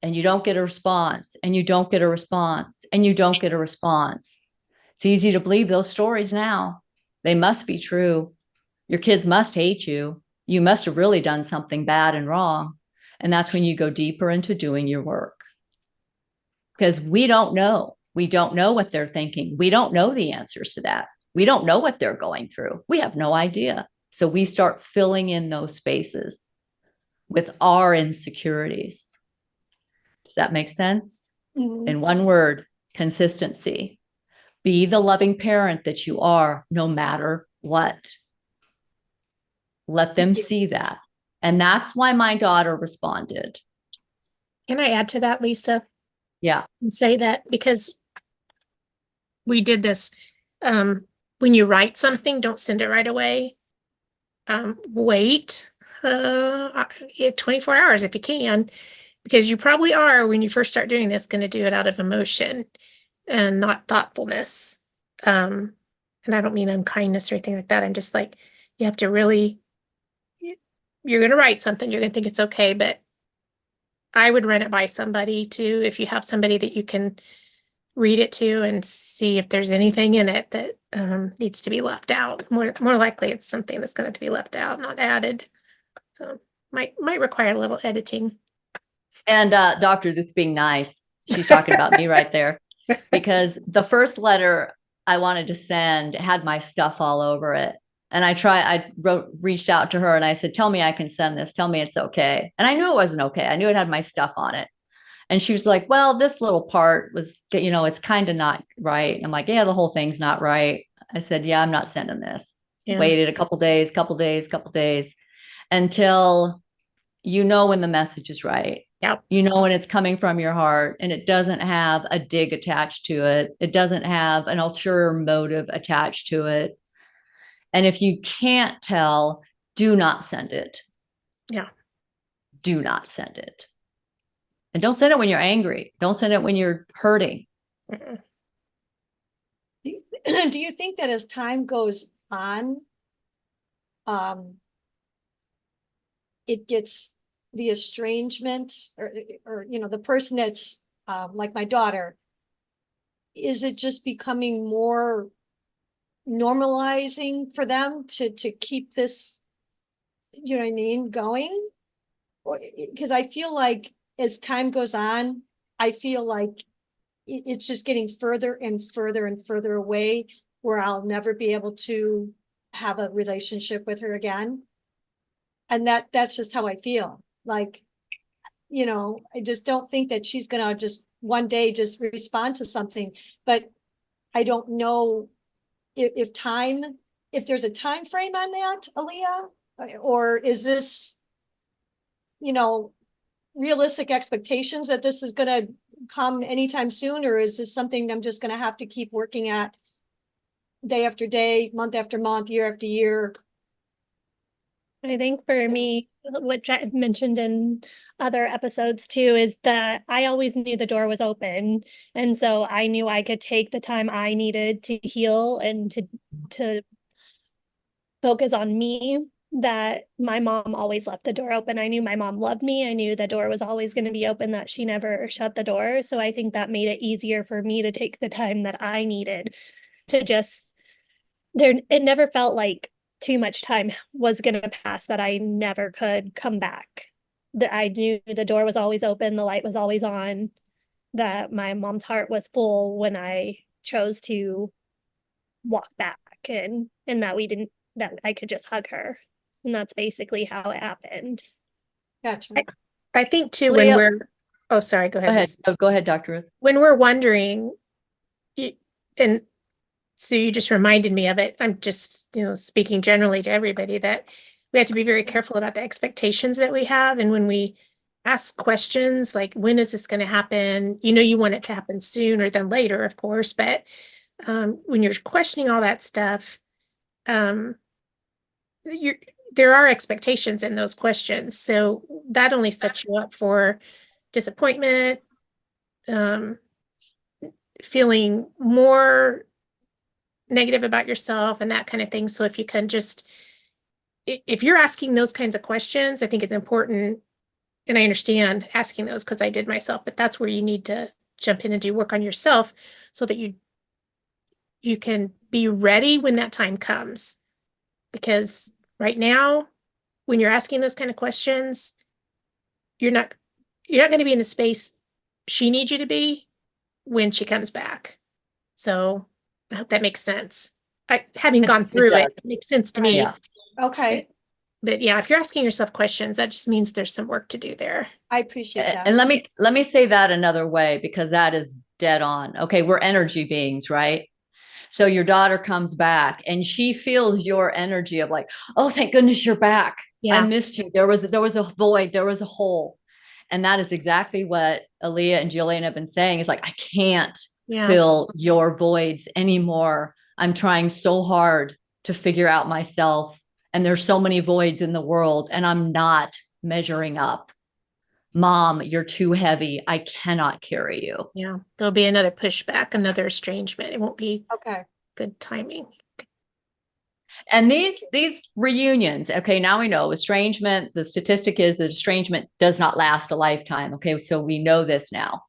and you don't get a response, and you don't get a response, and you don't get a response, it's easy to believe those stories now. They must be true. Your kids must hate you. You must have really done something bad and wrong. And that's when you go deeper into doing your work. Because we don't know. We don't know what they're thinking. We don't know the answers to that. We don't know what they're going through. We have no idea. So we start filling in those spaces with our insecurities. Does that make sense? Mhm. In one word, consistency. Be the loving parent that you are, no matter what. Let them see that. And that's why my daughter responded. Can I add to that, Lisa? Yeah. And say that because we did this, when you write something, don't send it right away. Wait 24 hours if you can, because you probably are, when you first start doing this, going to do it out of emotion and not thoughtfulness. And I don't mean unkindness or anything like that. I'm just like, you have to really, you're going to write something, you're going to think it's okay, but I would run it by somebody too, if you have somebody that you can read it to and see if there's anything in it that needs to be left out. More likely it's something that's going to be left out, not added. So might require a little editing. And doctor, this being nice, she's talking about me right there. because the first letter I wanted to send had my stuff all over it. And reached out to her and I said, tell me I can send this. Tell me it's okay. And I knew it wasn't okay. I knew it had my stuff on it. And she was like, well, this little part was, it's kind of not right. And I'm like, yeah, the whole thing's not right. I said, yeah, I'm not sending this. Yeah. Waited a couple days until when the message is right. Yep. When it's coming from your heart and it doesn't have a dig attached to it. It doesn't have an ulterior motive attached to it. And if you can't tell, do not send it. Yeah. Do not send it. And don't send it when you're angry. Don't send it when you're hurting. Mm-mm. Do you think that as time goes on, it gets the estrangement or the person that's like my daughter, is it just becoming more normalizing for them to keep this, you know what I mean, going? Because I feel like as time goes on, I feel like it's just getting further and further and further away where I'll never be able to have a relationship with her again. And that's just how I feel. Like, I just don't think that she's gonna just one day just respond to something, but I don't know if there's a time frame on that, Aaliyah, or is this, realistic expectations that this is gonna come anytime soon, or is this something I'm just gonna have to keep working at day after day, month after month, year after year? I think for me, which I mentioned in other episodes too, is that I always knew the door was open. And so I knew I could take the time I needed to heal and to focus on me, that my mom always left the door open. I knew my mom loved me. I knew the door was always going to be open, that she never shut the door. So I think that made it easier for me to take the time that I needed to just it never felt like too much time was going to pass that I never could come back. That I knew the door was always open, the light was always on, that my mom's heart was full when I chose to walk back, and that I could just hug her. And that's basically how it happened. Gotcha. I think too, Leah- oh, sorry, go Go ahead. ahead. Lisa. Oh, go ahead, Dr. Ruth. When we're wondering, and so you just reminded me of it. I'm just, speaking generally to everybody, that we have to be very careful about the expectations that we have. And when we ask questions like, when is this going to happen? You want it to happen sooner than later, of course. But when you're questioning all that stuff, there are expectations in those questions. So that only sets you up for disappointment, feeling more negative about yourself and that kind of thing. So if you can just, if you're asking those kinds of questions, I think it's important, and I understand asking those because I did myself, but that's where you need to jump in and do work on yourself so that you can be ready when that time comes. Because right now, when you're asking those kind of questions, you're not going to be in the space she needs you to be when she comes back. So I hope that makes sense. Having gone through it makes sense to me. Yeah. Okay, But yeah, if you're asking yourself questions, that just means there's some work to do there. I appreciate that. And let me say that another way, because that is dead on. Okay, we're energy beings, right? So your daughter comes back and she feels your energy of like, oh, thank goodness you're back. Yeah. I missed you. There was a void, there was a hole. And that is exactly what Aaliyah and Jillian have been saying. It's like, I can't fill your voids anymore. I'm trying so hard to figure out myself. And there's so many voids in the world and I'm not measuring up. Mom, you're too heavy. I cannot carry you. Yeah. There'll be another pushback, another estrangement. It won't be Okay. good timing. And these reunions, okay, now we know estrangement, the statistic is that estrangement does not last a lifetime. Okay, so we know this now.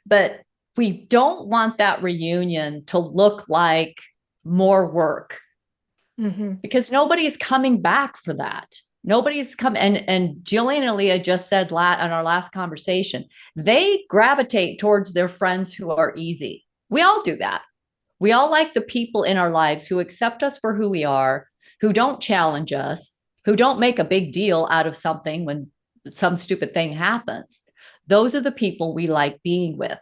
But we don't want that reunion to look like more work, because nobody's coming back for that. Nobody's come, and Jillian and Aaliyah just said on our last conversation, they gravitate towards their friends who are easy. We all do that. We all like the people in our lives who accept us for who we are, who don't challenge us, who don't make a big deal out of something when some stupid thing happens. Those are the people we like being with.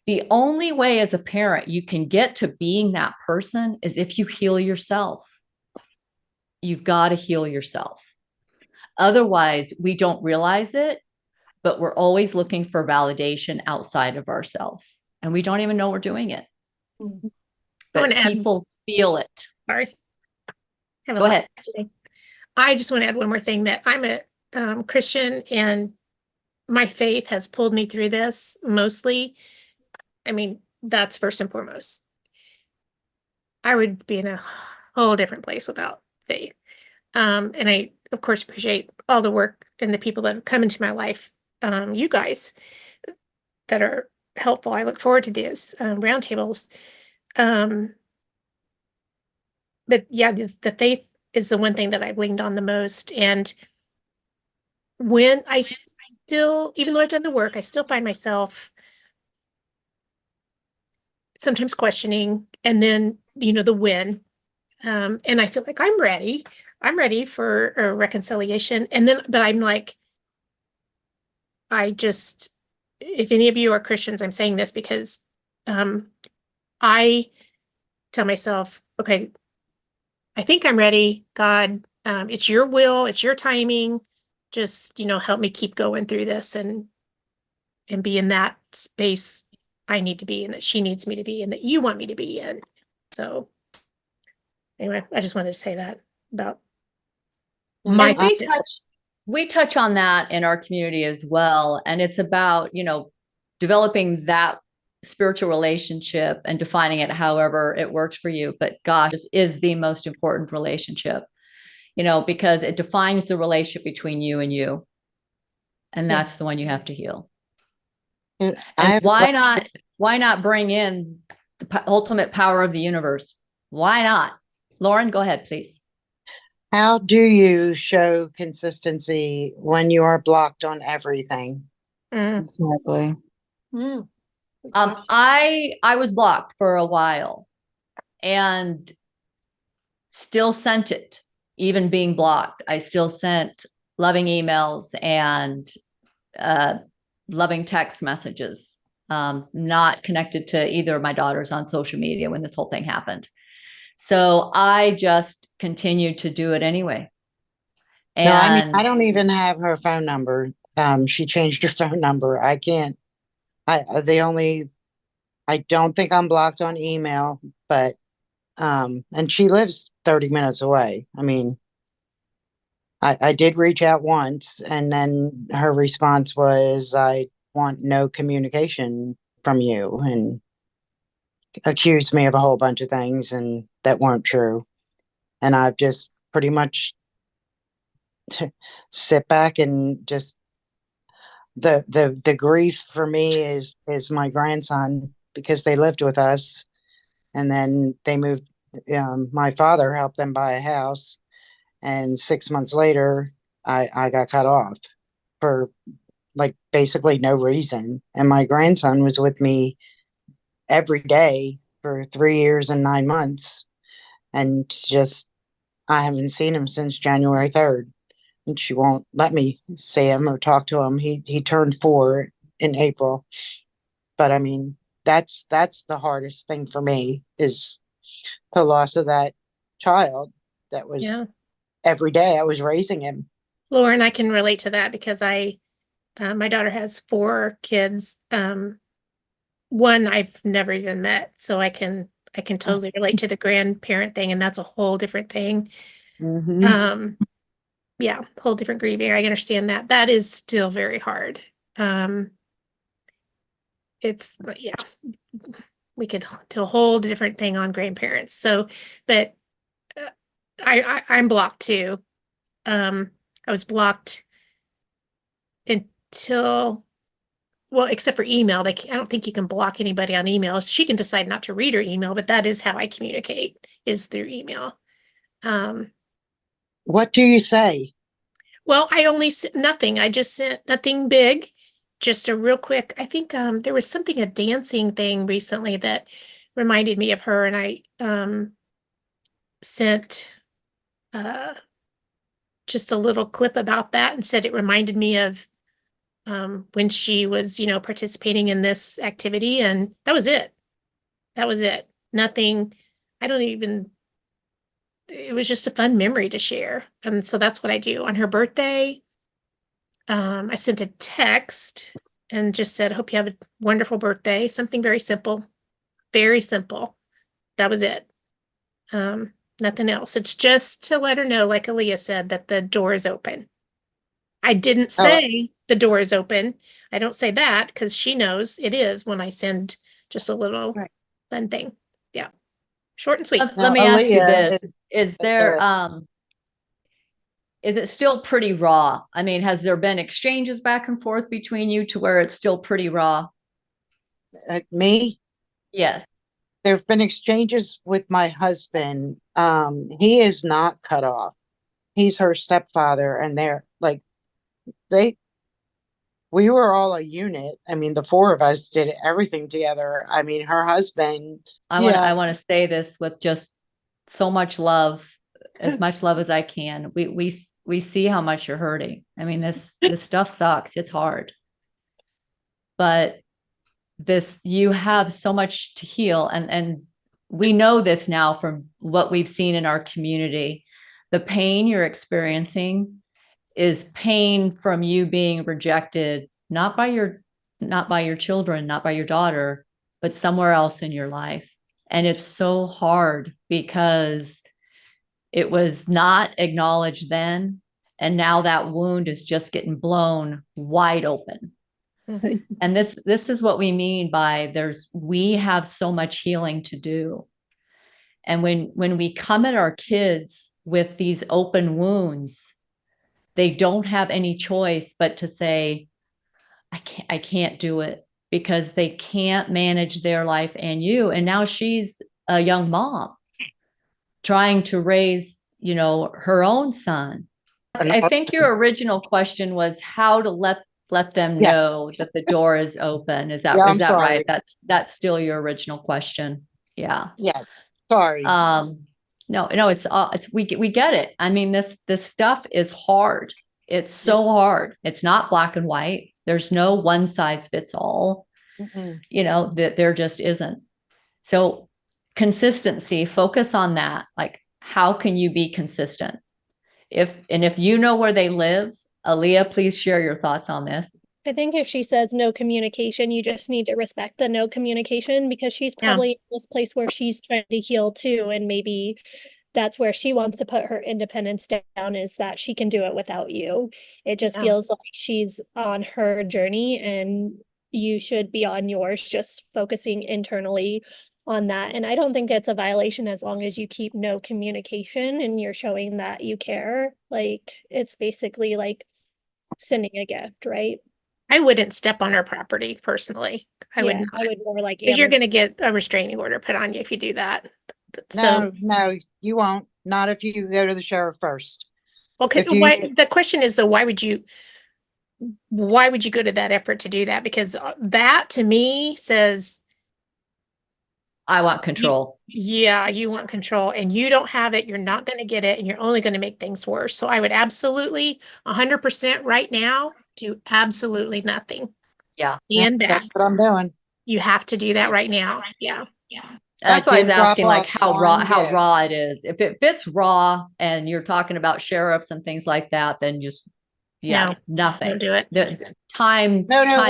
The only way as a parent you can get to being that person is if you heal yourself. You've got to heal yourself. Otherwise, we don't realize it, but we're always looking for validation outside of ourselves. And we don't even know we're doing it. But people feel it. Sorry. Go ahead. I just want to add one more thing, that I'm a Christian, and my faith has pulled me through this mostly. I mean, that's first and foremost. I would be in a whole different place without faith. And I, of course, appreciate all the work and the people that have come into my life, you guys that are helpful. I look forward to these roundtables. But yeah, the faith is the one thing that I've leaned on the most. And when I still, even though I've done the work, I still find myself sometimes questioning, and then, the when. And I feel like I'm ready for a reconciliation. And then, but I'm like, if any of you are Christians, I'm saying this because I tell myself, okay, I think I'm ready. God, it's your will, it's your timing. Just, help me keep going through this and be in that space I need to be, and that she needs me to be, and that you want me to be in. So anyway, I just wanted to say that about my we touch on that in our community as well. And it's about, developing that spiritual relationship and defining it however it works for you. But gosh, it is the most important relationship, because it defines the relationship between you and you. And that's the one you have to heal. And why not bring in the ultimate power of the universe? Why not? Lauren, go ahead, please. How do you show consistency when you are blocked on everything? Exactly. I was blocked for a while and still sent it, even being blocked. I still sent loving emails and loving text messages, not connected to either of my daughters on social media when this whole thing happened. So I just continued to do it anyway. And no, I mean, I don't even have her phone number. She changed her phone number. I can't. I don't think I'm blocked on email, but and she lives 30 minutes away. I mean, I did reach out once, and then her response was, I want no communication from you, and accused me of a whole bunch of things and that weren't true. And I've just pretty much sit back and just the grief for me is my grandson, because they lived with us and then they moved. My father helped them buy a house, and 6 months later I got cut off for like basically no reason. And my grandson was with me every day for 3 years and 9 months, and just I haven't seen him since January 3rd. And she won't let me see him or talk to him. He turned 4 in April. But I mean, that's the hardest thing for me, is the loss of that child that was every day I was raising him. Lauren, I can relate to that because my daughter has 4 kids. One I've never even met, so I can totally relate to the grandparent thing, and that's a whole different thing. Mm-hmm. Yeah, whole different grieving. I understand that. That is still very hard. We could do a whole different thing on grandparents. So, but I'm blocked too. I was blocked until, well, except for email. I don't think you can block anybody on email. She can decide not to read her email, but that is how I communicate, is through email. What do you say? Well, I only sent nothing. I just sent nothing big. just a real quick, I think there was something, a dancing thing recently that reminded me of her, and I sent just a little clip about that and said it reminded me of when she was, participating in this activity, and that was it. That was it. Nothing, I don't even, it was just a fun memory to share. And so that's what I do. On her birthday, I sent a text and just said, hope you have a wonderful birthday. Something very simple, very simple. That was it. Nothing else. It's just to let her know, like Aaliyah said, that the door is open. I didn't say the door is open. I don't say that because she knows it is when I send just a little Right. fun thing. Yeah. Short and sweet. Let me ask you Aaliyah this. Is there, is it still pretty raw? I mean, has there been exchanges back and forth between you to where it's still pretty raw? Me, Yes. there have been exchanges with my husband. He is not cut off. He's her stepfather, and they're like, we were all a unit. I mean, the four of us did everything together. I mean, her husband. I want to say this with just so much love, as much love as I can. We see how much you're hurting. I mean, this stuff sucks. It's hard. But you have so much to heal, and we know this now from what we've seen in our community. The pain you're experiencing is pain from you being rejected, not by your children, not by your daughter, but somewhere else in your life. And it's so hard because it was not acknowledged then. And now that wound is just getting blown wide open. And this is what we mean by we have so much healing to do. And when we come at our kids with these open wounds, they don't have any choice but to say, I can't do it, because they can't manage their life and you. And now she's a young mom trying to raise, her own son. I think your original question was how to let them Yeah. know that the door is open. Is that Yeah, is I'm that sorry. right? That's still your original question. Yeah. Yes. Sorry. No, we get it. I mean, this stuff is hard. It's so hard. It's not black and white. There's no one size fits all. Mm-mm. That there just isn't. So consistency, focus on that. Like, how can you be consistent? If you know where they live, Aaliyah, please share your thoughts on this. I think if she says no communication, you just need to respect the no communication, because she's probably in this place where she's trying to heal too. And maybe that's where she wants to put her independence down, is that she can do it without you. It just feels like she's on her journey and you should be on yours, just focusing internally on that. And I don't think it's a violation as long as you keep no communication and you're showing that you care. Like, it's basically like sending a gift, right? I wouldn't step on her property personally. I would not. I would more like, Because you're going to get a restraining order put on you if you do that. So, No, you won't. Not if you go to the sheriff first. okay, If you- the question is though, why would you go to that effort to do that? Because that to me says, I want control. yeah, you want control and you don't have it. You're not going to get it and you're only going to make things worse. So I would absolutely 100% right now do absolutely nothing. Yeah. Stand back. That's what I'm doing. You have to do that right now. Yeah. That's why I was did drop asking, like, off how one gift. raw it is. If it fits raw and you're talking about sheriffs and things like that, then just, No, nothing. Don't do it. The time. No, time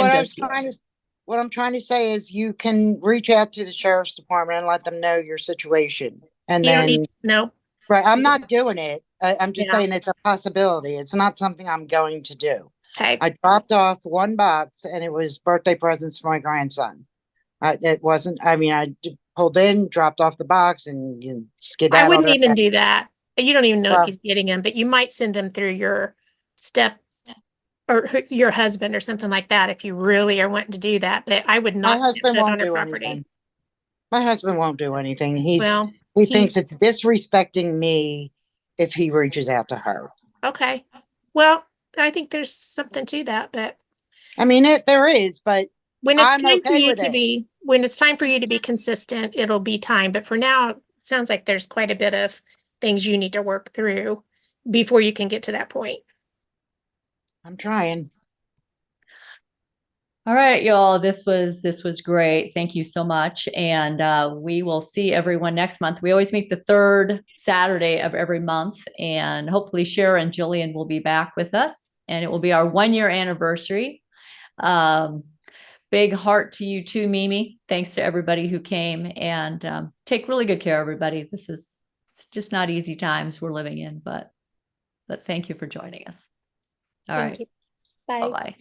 what I'm trying to say is you can reach out to the sheriff's department and let them know your situation. And You don't then, need, no. right, I'm not doing it. I'm just Yeah. saying it's a possibility. It's not something I'm going to do. Okay. I dropped off one box and it was birthday presents for my grandson. It wasn't, I mean, pulled in, dropped off the box and you skedaddled. I wouldn't even do that. You don't even know Well- if he's getting them, but you might send them through your step or your husband or something like that if you really are wanting to do that. But I would My not step husband foot won't on her do property. anything. My husband won't do anything. Well, He thinks it's disrespecting me if he reaches out to her. okay. Well, I think there's something to that, but I mean, there is, but When it's I'm time for okay you with to it. be, when it's time for you to be consistent, it'll be time. But for now, it sounds like there's quite a bit of things you need to work through before you can get to that point. I'm trying. All right, y'all, this was great. Thank you so much. And we will see everyone next month. We always meet the third Saturday of every month, and hopefully Shara and Jillian will be back with us, and it will be our 1 year anniversary. Big heart to you too, Mimi. Thanks to everybody who came, and take really good care, everybody. It's just not easy times we're living in, but thank you for joining us. All Thank right. you. Bye. Bye-bye.